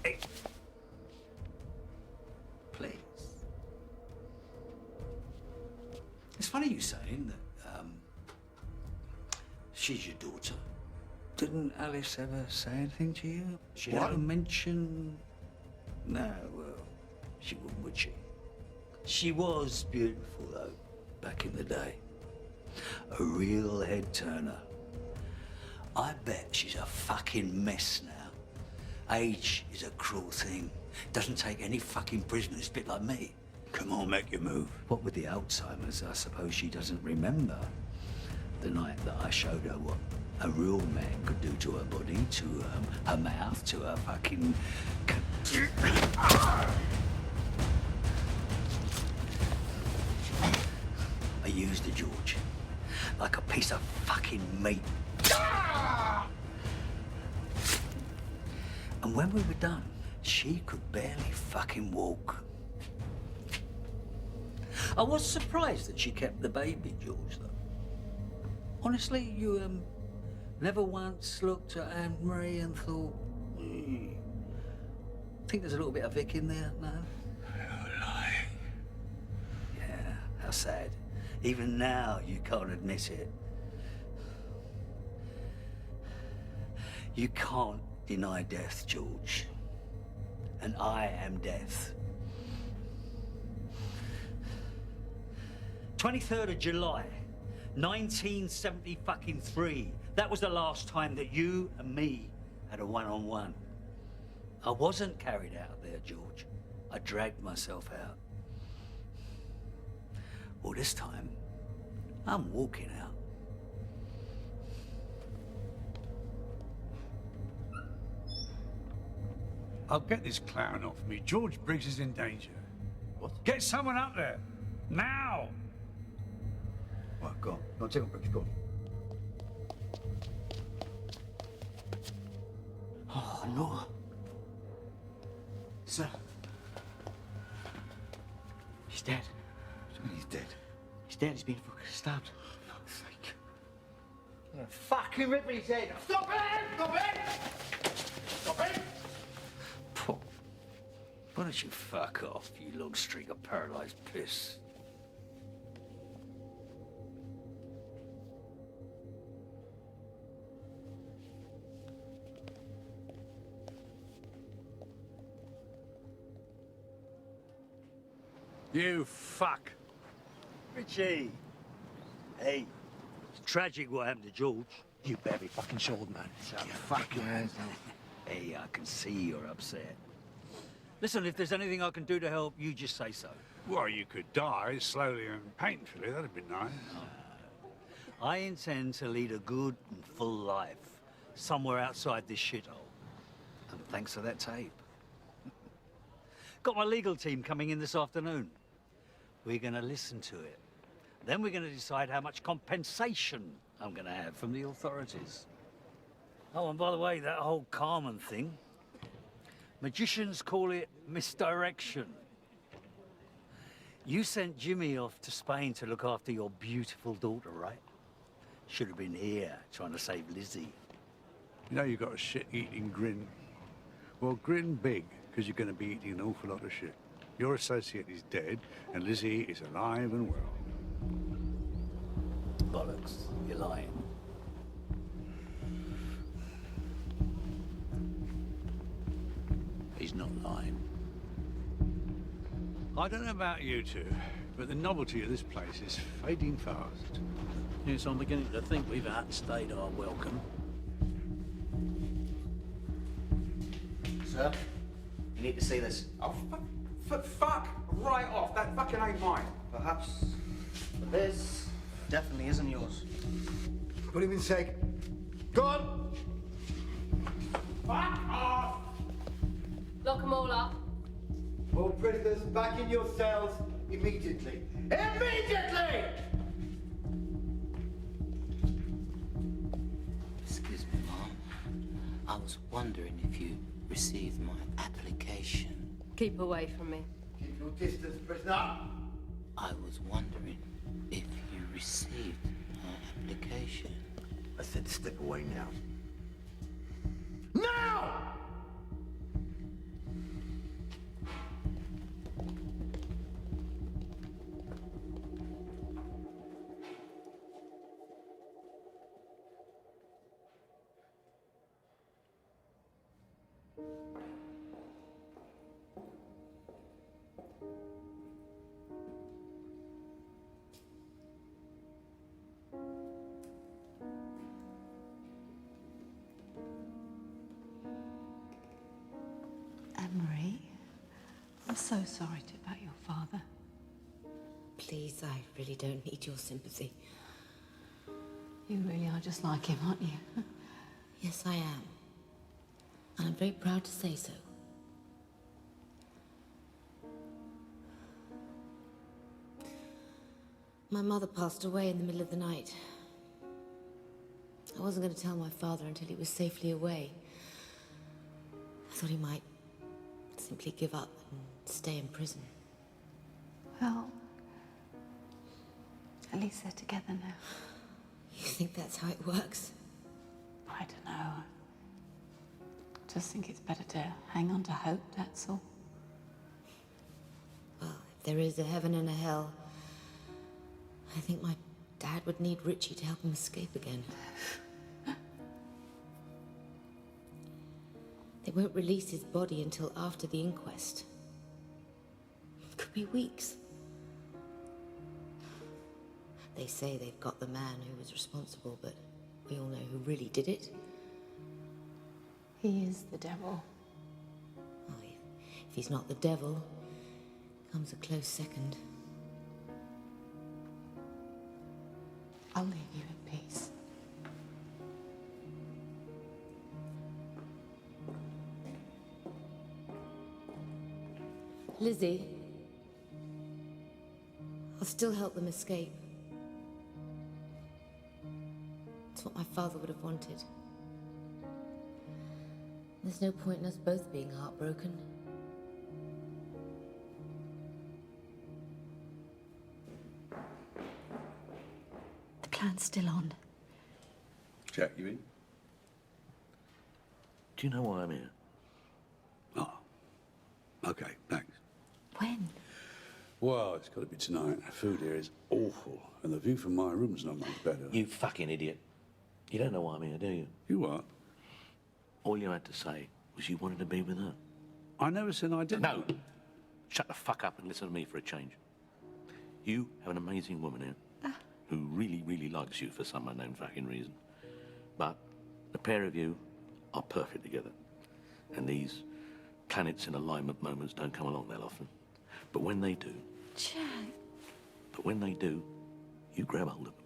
Hey. Please. It's funny you saying that, she's your daughter. Didn't Alice ever say anything to you? She What? ever mention... No, well, she wouldn't, would she? She was beautiful, though, back in the day. A real head-turner. I bet she's a fucking mess now. Age is a cruel thing. Doesn't take any fucking prisoners, bit like me. Come on, make your move. What with the Alzheimer's, I suppose she doesn't remember the night that I showed her what a real man could do to her body, to her mouth, to her fucking... I used her, George, like a piece of fucking meat. And when we were done, she could barely fucking walk. I was surprised that she kept the baby, George, though. Honestly, you, never once looked at Anne-Marie and thought, think there's a little bit of Vic in there, no? You're lying. Yeah, how sad. Even now, you can't admit it. You can't deny death, George. And I am death. 23rd of July, 1973. That was the last time that you and me had a one-on-one. I wasn't carried out there, George. I dragged myself out. Well, this time, I'm walking out. I'll get this clown off me. George Briggs is in danger. What? Get someone up there. Now! Right, go on. Go on, take on, Briggs, go on. Oh, no. Sir. He's dead. He's dead. He's dead. He's been fucking stabbed. For fuck's sake. I'm gonna fucking rip his head off. Stop it! Stop it! Stop it! Why don't you fuck off, you long string of paralyzed piss? You fuck. Richie! Hey, it's tragic what happened to George. You better be fucking short, man. Shut your fucking hands down. Hey, I can see you're upset. Listen, if there's anything I can do to help, you just say so. Well, you could die slowly and painfully. That'd be nice. I intend to lead a good and full life somewhere outside this shithole. And thanks to that tape. Got my legal team coming in this afternoon. We're gonna listen to it. Then we're gonna decide how much compensation I'm gonna have from the authorities. Oh, and by the way, that whole Carmen thing, magicians call it misdirection. You sent Jimmy off to Spain to look after your beautiful daughter, right? Should have been here trying to save Lizzie. You know you've got a shit-eating grin. Well, grin big, because you're going to be eating an awful lot of shit. Your associate is dead, and Lizzie is alive and well. Bollocks, you're lying. He's not lying. I don't know about you two, but the novelty of this place is fading fast. Yes, I'm beginning to think we've outstayed our welcome. Sir, you need to see this. Oh, fuck right off. That fucking ain't mine. Perhaps. But this definitely isn't yours. Put him in seg. Go on! Fuck off! Lock them all up. All prisoners back in your cells immediately. Immediately! Excuse me, Mom. I was wondering if you received my application. Keep away from me. Keep your distance, prisoner. I was wondering if you received my application. I said step away now. Now! Anne-Marie, I'm so sorry about your father. Please, I really don't need your sympathy. You really are just like him, aren't you? Yes, I am. And I'm very proud to say so. My mother passed away in the middle of the night. I wasn't going to tell my father until he was safely away. I thought he might simply give up and stay in prison. Well, at least they're together now. You think that's how it works? I don't know. I just think it's better to hang on to hope, that's all. Well, if there is a heaven and a hell, I think my dad would need Richie to help him escape again. They won't release his body until after the inquest. It could be weeks. They say they've got the man who was responsible, but we all know who really did it. He is the devil. Well, if he's not the devil, comes a close second. I'll leave you in peace. Lizzie, I'll still help them escape. It's what my father would have wanted. There's no point in us both being heartbroken. The plan's still on. Jack, you in? Do you know why I'm here? Oh. Okay, thanks. When? Well, it's got to be tonight. The food here is awful, and the view from my room's not much better. You fucking idiot. You don't know why I'm here, do you? You what? All you had to say was you wanted to be with her. I never said I didn't. No! Shut the fuck up and listen to me for a change. You have an amazing woman here who really, really likes you for some unknown fucking reason. But the pair of you are perfect together. And these planets in alignment moments don't come along that often. But when they do... Jack. But when they do, you grab hold of them.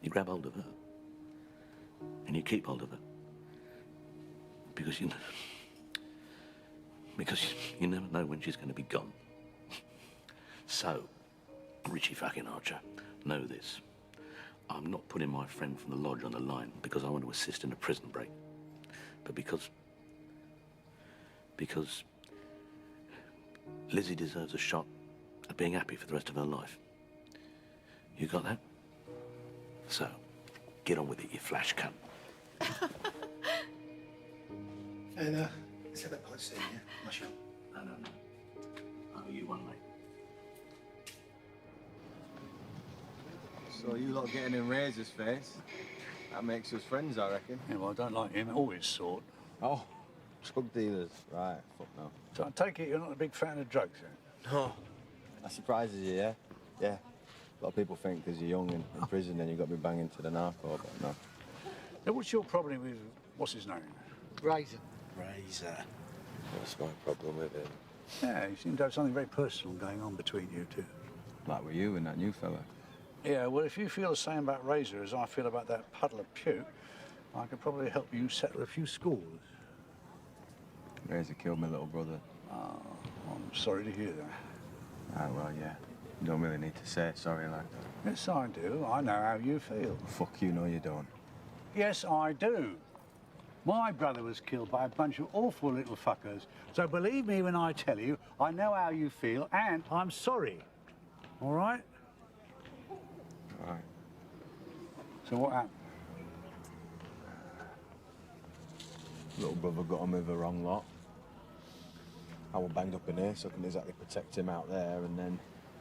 You grab hold of her. And you keep hold of her. Because you never know when she's going to be gone. So, Richie fucking Archer, know this. I'm not putting my friend from the lodge on the line because I want to assist in a prison break. But because Lizzie deserves a shot at being happy for the rest of her life. You got that? So, get on with it, you flash cunt. And, let's have that policy, yeah? Mush up. No. I owe you one, mate. So you lot getting in Razor's face? That makes us friends, I reckon. Yeah, well, I don't like him or his sort. Oh, drug dealers. Right, fuck no. So I take it you're not a big fan of drugs, then? No. That surprises you, yeah? Yeah. A lot of people think because you're young and in prison then you've got to be banging to the narco, but no. Now, what's your problem with, what's his name? Razor. Razor. What's my problem with it? Yeah, you seem to have something very personal going on between you two. Like with you and that new fella. Yeah, well, if you feel the same about Razor as I feel about that puddle of puke, I could probably help you settle a few scores. Razor killed my little brother. Oh, I'm sorry to hear that. Ah, well, yeah. You don't really need to say sorry like that. Yes, I do. I know how you feel. Fuck you, no, you don't. Yes, I do. My brother was killed by a bunch of awful little fuckers. So believe me when I tell you, I know how you feel, and I'm sorry. All right? All right. So what happened? Little brother got on with the wrong lot. I was banged up in here, so I couldn't exactly protect him out there, and then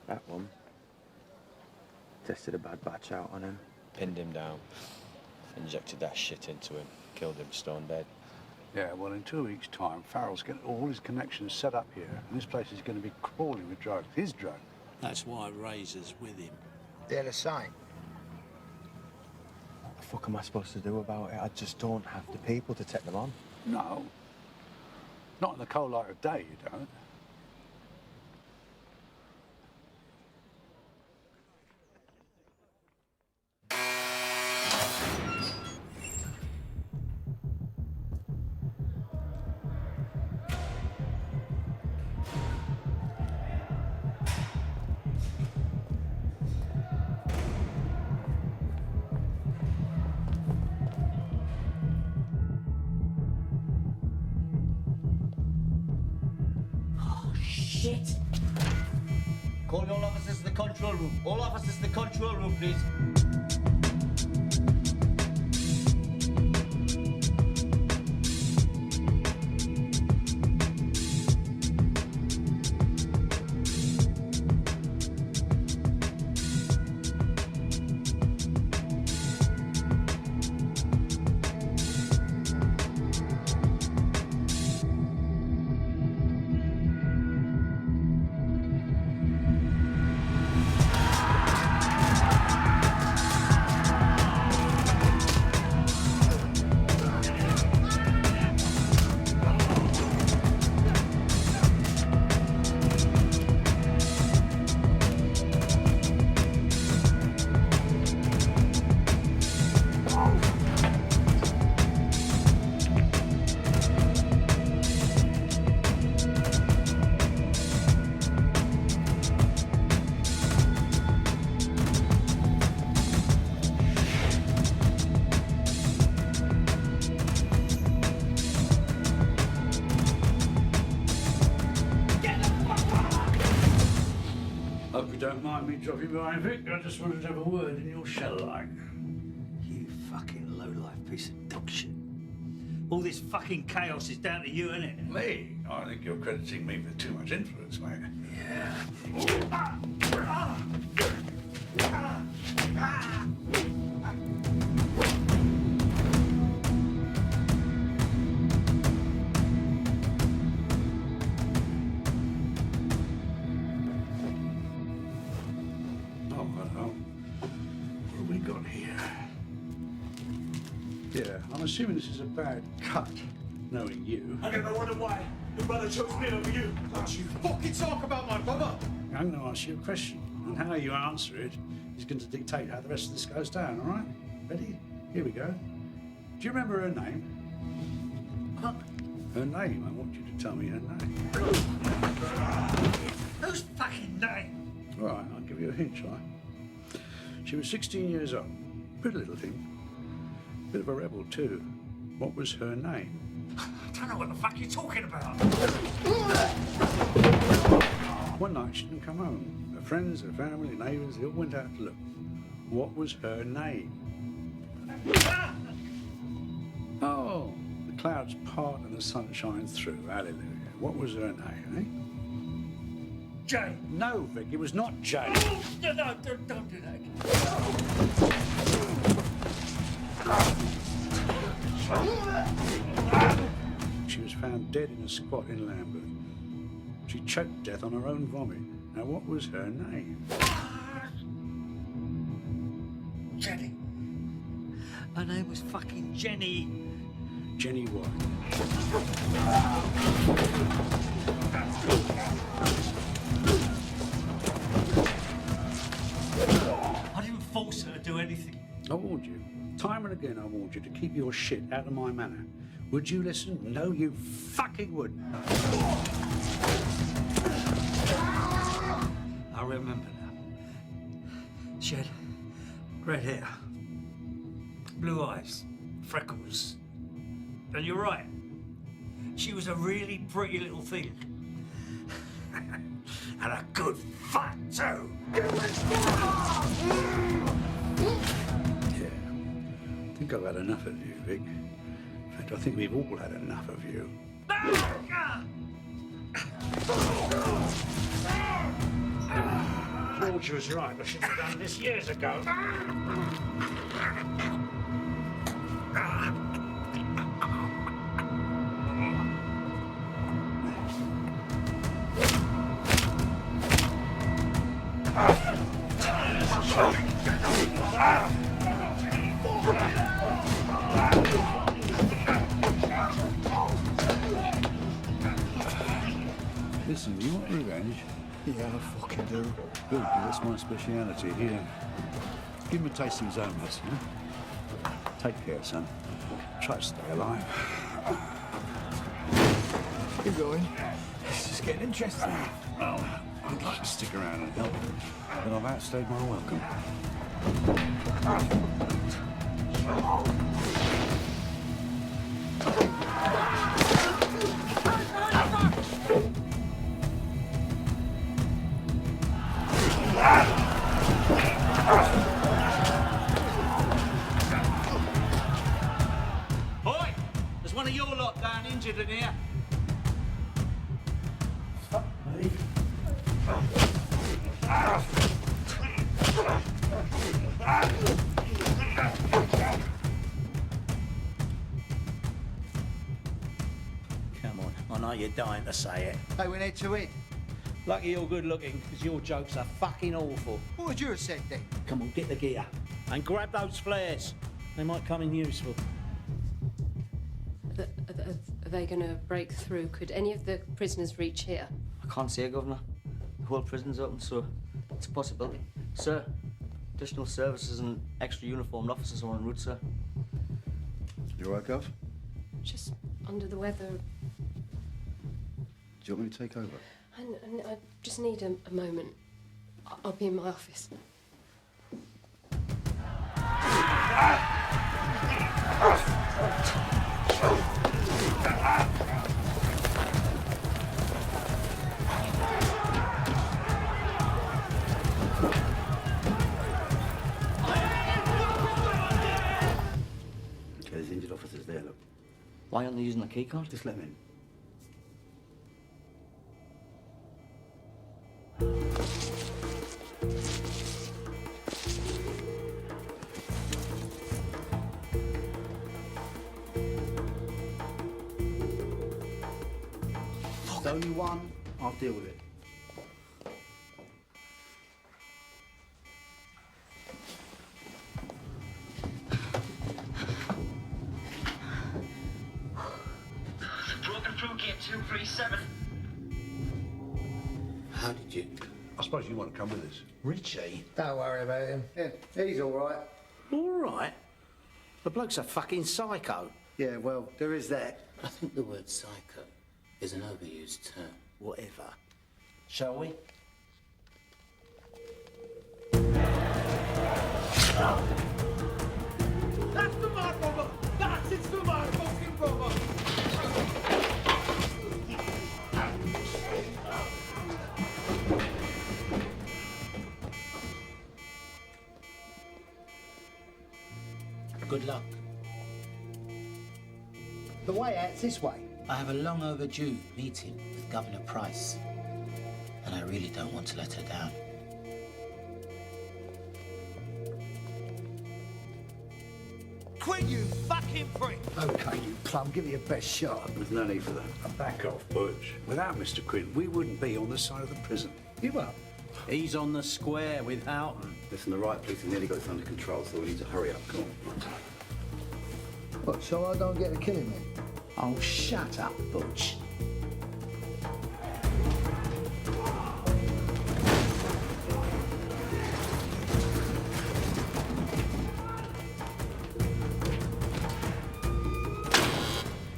that one tested a bad batch out on him, pinned him down, injected that shit into him, killed him stone dead. Yeah, well, in 2 weeks' time, Farrell's getting all his connections set up here, and this place is going to be crawling with drugs. His drug. That's why Razor's with him. They're the same. What the fuck am I supposed to do about it? I just don't have the people to take them on. No. Not in the cold light of day, you don't. Shit! Call all officers to the control room. All officers to the control room, please. Hope you don't mind me dropping behind Vic. I just wanted to have a word in your shell like. You fucking low-life piece of dog shit. All this fucking chaos is down to you, innit? Me? I think you're crediting me with too much influence, mate. Oh, hello. What have we got here? Yeah, I'm assuming this is a bad cut, knowing you. I never wonder why your brother chose me over you. Don't you fucking talk about my brother! I'm going to ask you a question, and how you answer it is going to dictate how the rest of this goes down, all right? Ready? Here we go. Do you remember her name? What? Her name. I want you to tell me her name. Whose fucking name? All right, I'll give you a hint, shall I? She was 16 years old. Pretty little thing. Bit of a rebel, too. What was her name? I don't know what the fuck you're talking about. One night she didn't come home. Her friends, her family, neighbours, they all went out to look. What was her name? Oh, the clouds part and the sun shines through. Hallelujah. What was her name, eh? Jay. No, Vic, it was not Jay. No, don't do that. She was found dead in a squat in Lambeth. She choked to death on her own vomit. Now, what was her name? Jenny. Her name was fucking Jenny. Jenny what? I didn't force her to do anything. I warned you. Time and again I warned you to keep your shit out of my manor. Would you listen? No, you fucking wouldn't. remember now. She had red hair, blue eyes, freckles. And you're right. She was a really pretty little thing. And a good fight, too. Yeah. I think I've had enough of you, Vic. In fact, I think we've all had enough of you. George was right. I should have done this years ago. Listen, you want revenge? Yeah, I fucking do. Good, 'cause that's my speciality. Here, give him a taste of his own medicine, huh? Take care, son. Try to stay alive. Keep going. It's just getting interesting. Well, I'd like to stick around and help, but I've outstayed my welcome. Boy, there's one of your lot down injured in here. Come on, I know you're dying to say it. Hey, we need to eat. Lucky you're good looking, because your jokes are fucking awful. What would you have said then? Come on, get the gear. And grab those flares. They might come in useful. Are they going to break through? Could any of the prisoners reach here? I can't see it, Governor. The whole prison's open, so it's a possibility. Sir, additional services and extra uniformed officers are en route, sir. You all right, Gov? Just under the weather. Do you want me to take over? I just need a moment. I'll be in my office. Okay, there's injured officers there, look. Why aren't they using the key card? Just let them in. There's only one. I'll deal with it. Broken through gate 237. How did you? I suppose you want to come with us. Richie? Don't worry about him. Yeah, he's all right. All right? The bloke's a fucking psycho. Yeah, well, there is that. I think the word psycho is an overused term. Whatever. Shall we? That's the mad brother! That's it's the mad fucking brother! Good luck. The way out's this way. I have a long overdue meeting with Governor Price, and I really don't want to let her down. Quit, you fucking prick! Okay, you plum, give me your best shot. There's no need for that. Back off, Butch. Without Mr. Quinn, we wouldn't be on the side of the prison. You up? He's on the square with Houghton. Listen, the riot police have nearly got this under control, so we need to hurry up. Come on. What, so I don't get to kill him then? Oh, shut up, Butch.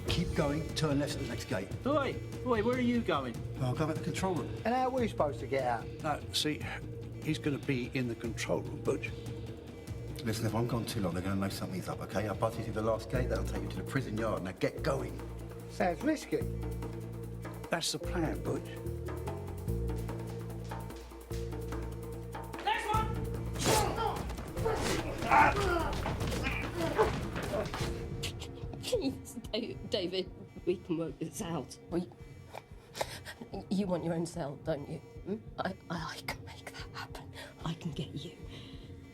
Keep going turn left at the next gate. Oi, where are you going? I'll go back to the control room. And how are we supposed to get out? No, see, he's going to be in the control room, Butch. Listen, if I'm gone too long, they're going to know something's up, OK? I'll buzz you through the last gate, that'll take you to the prison yard. Now get going. Sounds risky. That's the plan, Butch. Next one! Please, David, we can work this out. You want your own cell, don't you? Hmm? I can make that happen. I can get you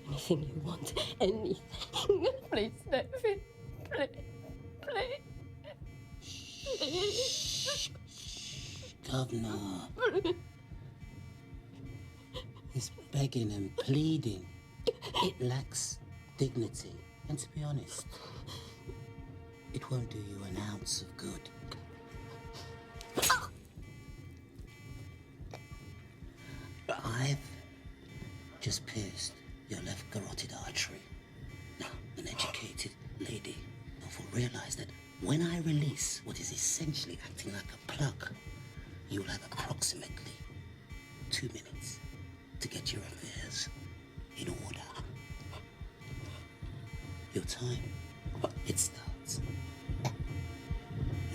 anything you want. Anything. Please, David. Please. Please. Governor. He's begging and pleading. It lacks dignity. And to be honest, it won't do you an ounce of good. I've just pierced your left carotid artery. Now, an educated lady will realize that when I release what is essentially acting like a plug, you'll have approximately 2 minutes to get your affairs in order. Your time, it starts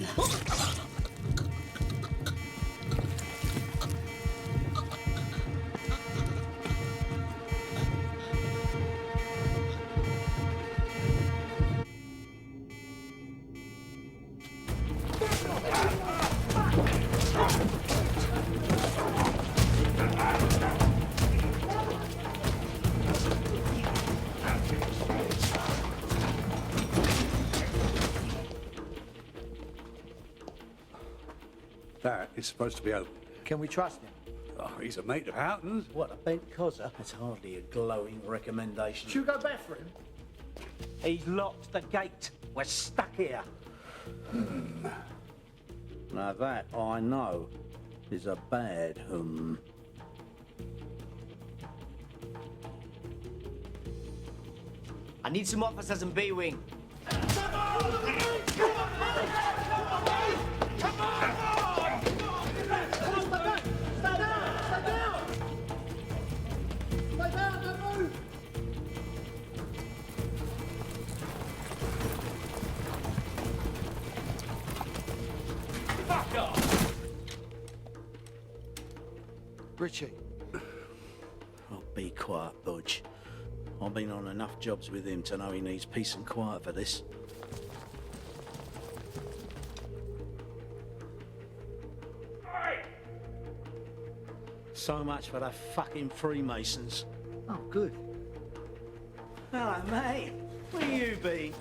now. That is supposed to be open. Can we trust him? Oh, he's a mate of Houghton's. What, a bent cozzer? That's hardly a glowing recommendation. Should we go back for him? He's locked the gate. We're stuck here. Now that, I know, is a bad I need some officers in B-Wing. Richie. Oh, be quiet, Budge. I've been on enough jobs with him to know he needs peace and quiet for this. So much for the fucking Freemasons. Oh, good. Hello, mate. Where you been?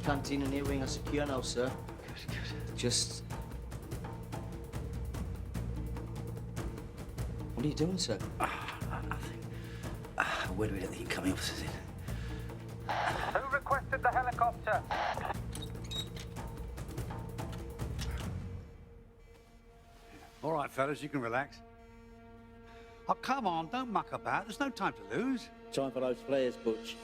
Canteen and ear-wing are secure now, sir. Just... What are you doing, sir? Where do we let the incoming officers in? Who requested the helicopter? All right, fellas, you can relax. Oh, come on, don't muck about. There's no time to lose. Time for those flares, Butch.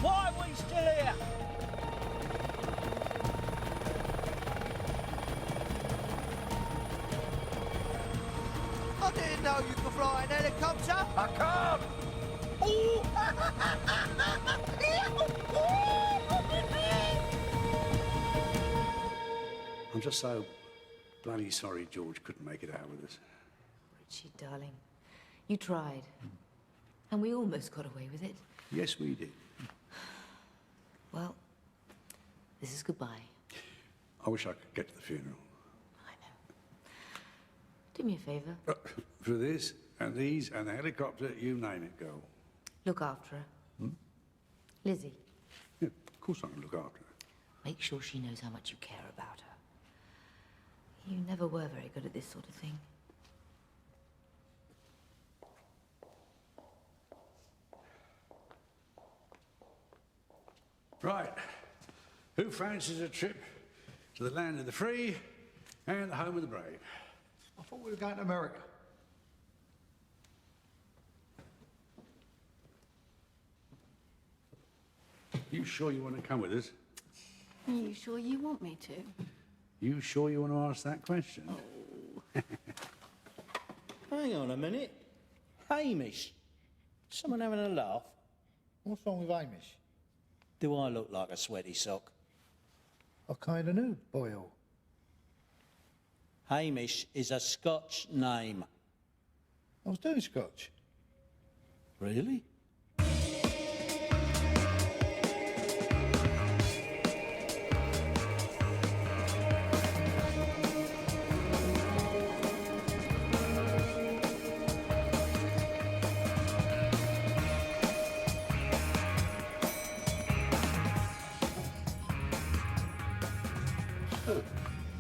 Why are we still here? I didn't know you could fly an helicopter. I can't! I'm just so bloody sorry George couldn't make it out with us. Richie, darling, you tried. And we almost got away with it. Yes, we did. Well, this is goodbye. I wish I could get to the funeral. Do me a favour. For this, and these, and the helicopter, you name it, girl. Look after her. Lizzie. Yeah, of course I can look after her. Make sure she knows how much you care about her. You never were very good at this sort of thing. Right. Who fancies a trip to the land of the free and the home of the brave? I thought we were going to America. You sure you want to come with us? Are you sure you want me to? You sure you want to ask that question? Oh. Hang on a minute. Hamish. Someone having a laugh? What's wrong with Hamish? Do I look like a sweaty sock? I kind of knew, Boyle. Hamish is a Scotch name. I was doing Scotch. Really?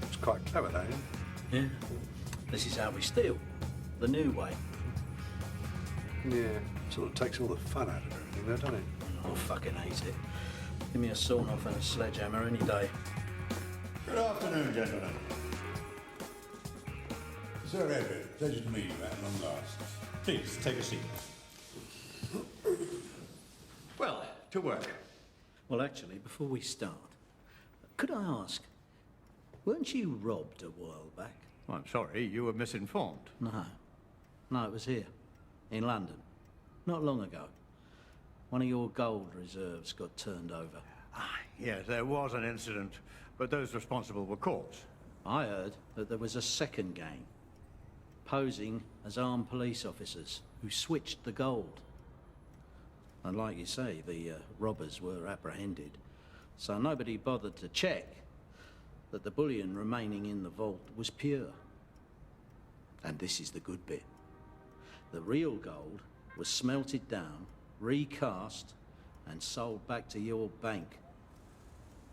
It's quite clever, that, isn't it? Yeah. This is how we steal. The new way. Yeah. Sort of takes all the fun out of everything, though, doesn't it? I fucking hate it. Give me a sawn-off and a sledgehammer any day. Good afternoon, gentlemen. Sir Edward, pleasure to meet you at long last. Please, take a seat. Well, to work. Well, actually, before we start, could I ask, weren't you robbed a while back? Well, I'm sorry, you were misinformed. No, it was here, in London, not long ago. One of your gold reserves got turned over. Yes, there was an incident, but those responsible were caught. I heard that there was a second gang, posing as armed police officers, who switched the gold. And like you say, the robbers were apprehended, so nobody bothered to check that the bullion remaining in the vault was pure. And this is the good bit. The real gold was smelted down, recast, and sold back to your bank.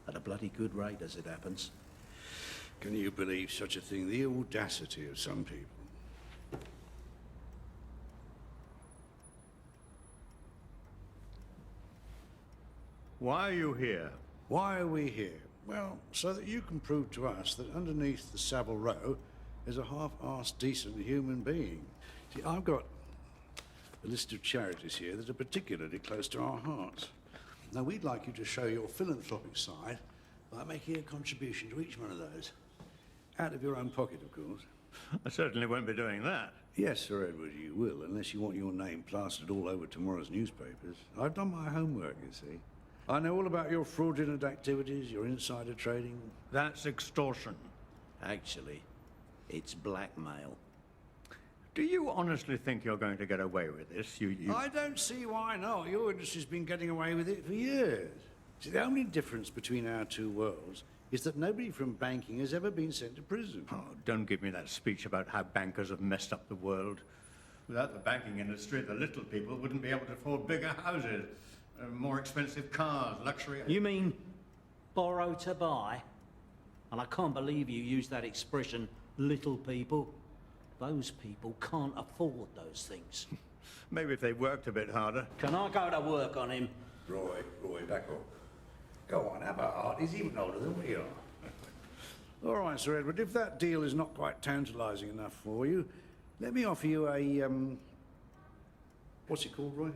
At a bloody good rate, as it happens. Can you believe such a thing? The audacity of some people. Why are you here? Why are we here? Well, so that you can prove to us that underneath the Savile Row is a half-assed, decent human being. See, I've got a list of charities here that are particularly close to our hearts. Now, we'd like you to show your philanthropic side by making a contribution to each one of those. Out of your own pocket, of course. I certainly won't be doing that. Yes, Sir Edward, you will, unless you want your name plastered all over tomorrow's newspapers. I've done my homework, you see. I know all about your fraudulent activities, your insider trading. That's extortion. Actually, it's blackmail. Do you honestly think you're going to get away with this? I don't see why not. Your industry's been getting away with it for years. See, the only difference between our two worlds is that nobody from banking has ever been sent to prison. Oh, don't give me that speech about how bankers have messed up the world. Without the banking industry, the little people wouldn't be able to afford bigger houses, more expensive cars, luxury... You mean borrow to buy? And I can't believe you used that expression, little people. Those people can't afford those things. Maybe if they worked a bit harder. Can I go to work on him? Roy, back up. Go on, have a heart. He's even older than we are. All right, Sir Edward, if that deal is not quite tantalising enough for you, let me offer you a, what's it called, Roy?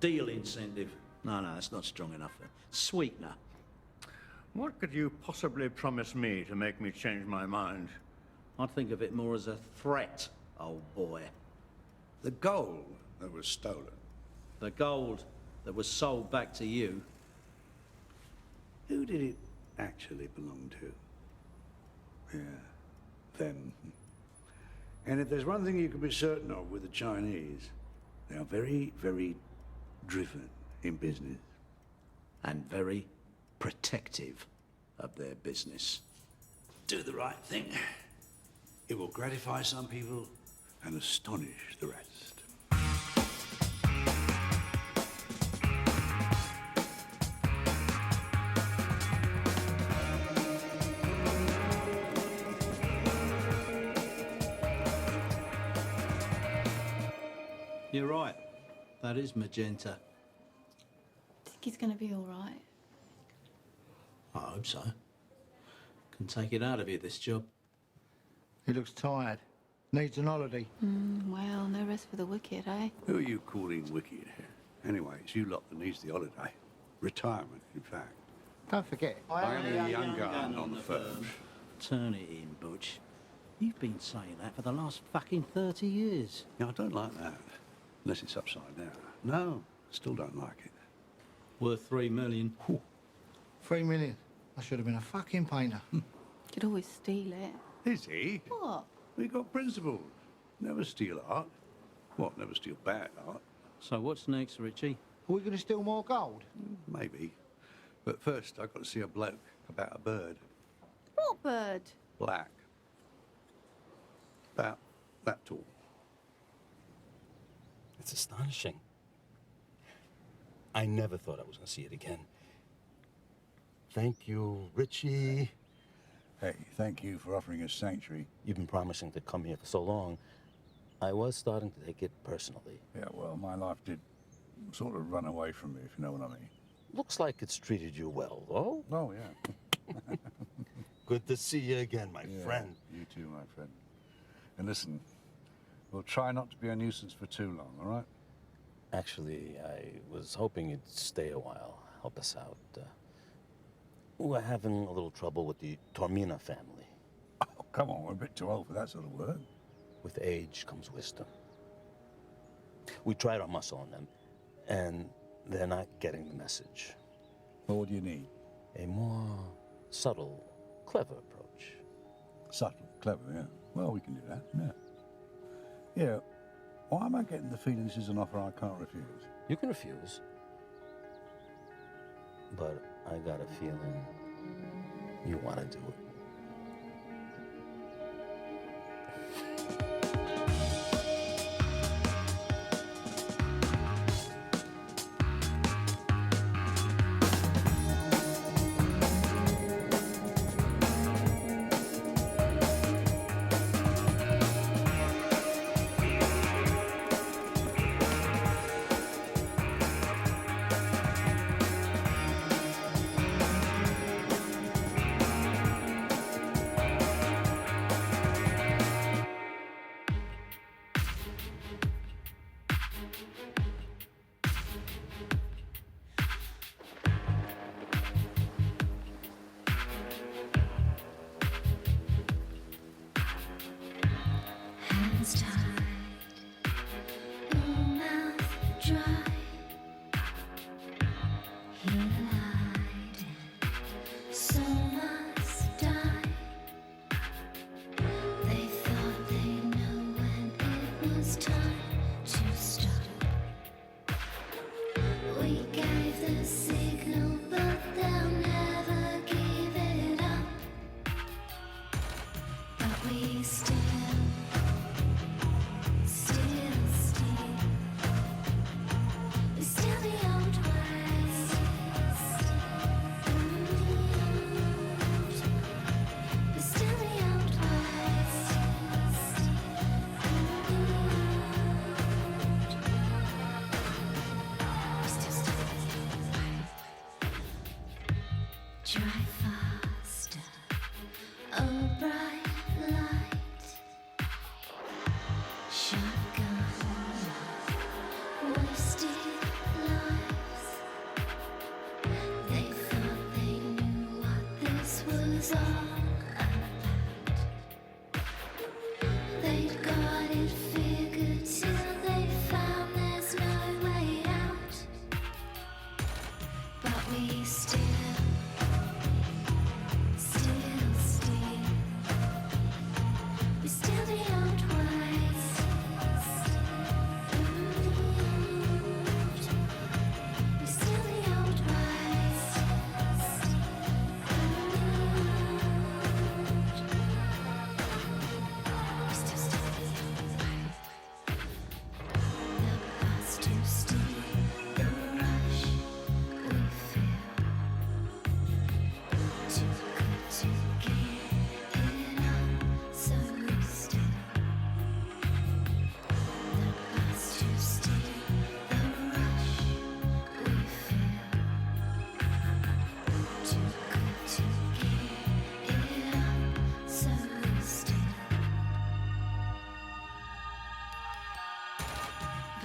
Deal incentive. No, that's not strong enough. Sweetener. What could you possibly promise me to make me change my mind? I'd think of it more as a threat, old boy. The gold that was stolen. The gold that was sold back to you. Who did it actually belong to? Yeah, them. And if there's one thing you can be certain of with the Chinese, they are very, very driven in business. And very protective of their business. Do the right thing. It will gratify some people and astonish the rest. You're right. That is magenta. Think he's going to be all right? I hope so. Can take it out of you, this job. He looks tired. Needs an holiday. Well, no rest for the wicked, eh? Who are you calling wicked? Anyway, it's you lot that needs the holiday. Retirement, in fact. Don't forget, I am the young gun on the firm. Turn it in, Butch. You've been saying that for the last fucking 30 years. Yeah, I don't like that. Unless it's upside down. No, still don't like it. Worth 3 million. Whew. 3 million. I should have been a fucking painter. Could always steal it. Is he? What? We got principles. Never steal art. What, never steal bad art? So what's next, Richie? Are we going to steal more gold? Maybe. But first, I've got to see a bloke about a bird. What bird? Black. About that tall. It's astonishing. I never thought I was going to see it again. Thank you, Richie. Hey, thank you for offering us sanctuary. You've been promising to come here for so long. I was starting to take it personally. Yeah, well, my life did sort of run away from me, if you know what I mean. Looks like it's treated you well, though. Oh, yeah. Good to see you again, my friend. You too, my friend. And listen, we'll try not to be a nuisance for too long, all right? Actually, I was hoping you'd stay a while, help us out. We're having a little trouble with the Tormina family. Oh, come on, we're a bit too old for that sort of work. With age comes wisdom. We tried our muscle on them, and they're not getting the message. Well, what do you need? A more subtle, clever approach. Subtle, clever, yeah. Well, we can do that, yeah. Yeah, why am I getting the feeling this is an offer I can't refuse? You can refuse. But I got a feeling you want to do it.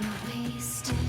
Don't be still.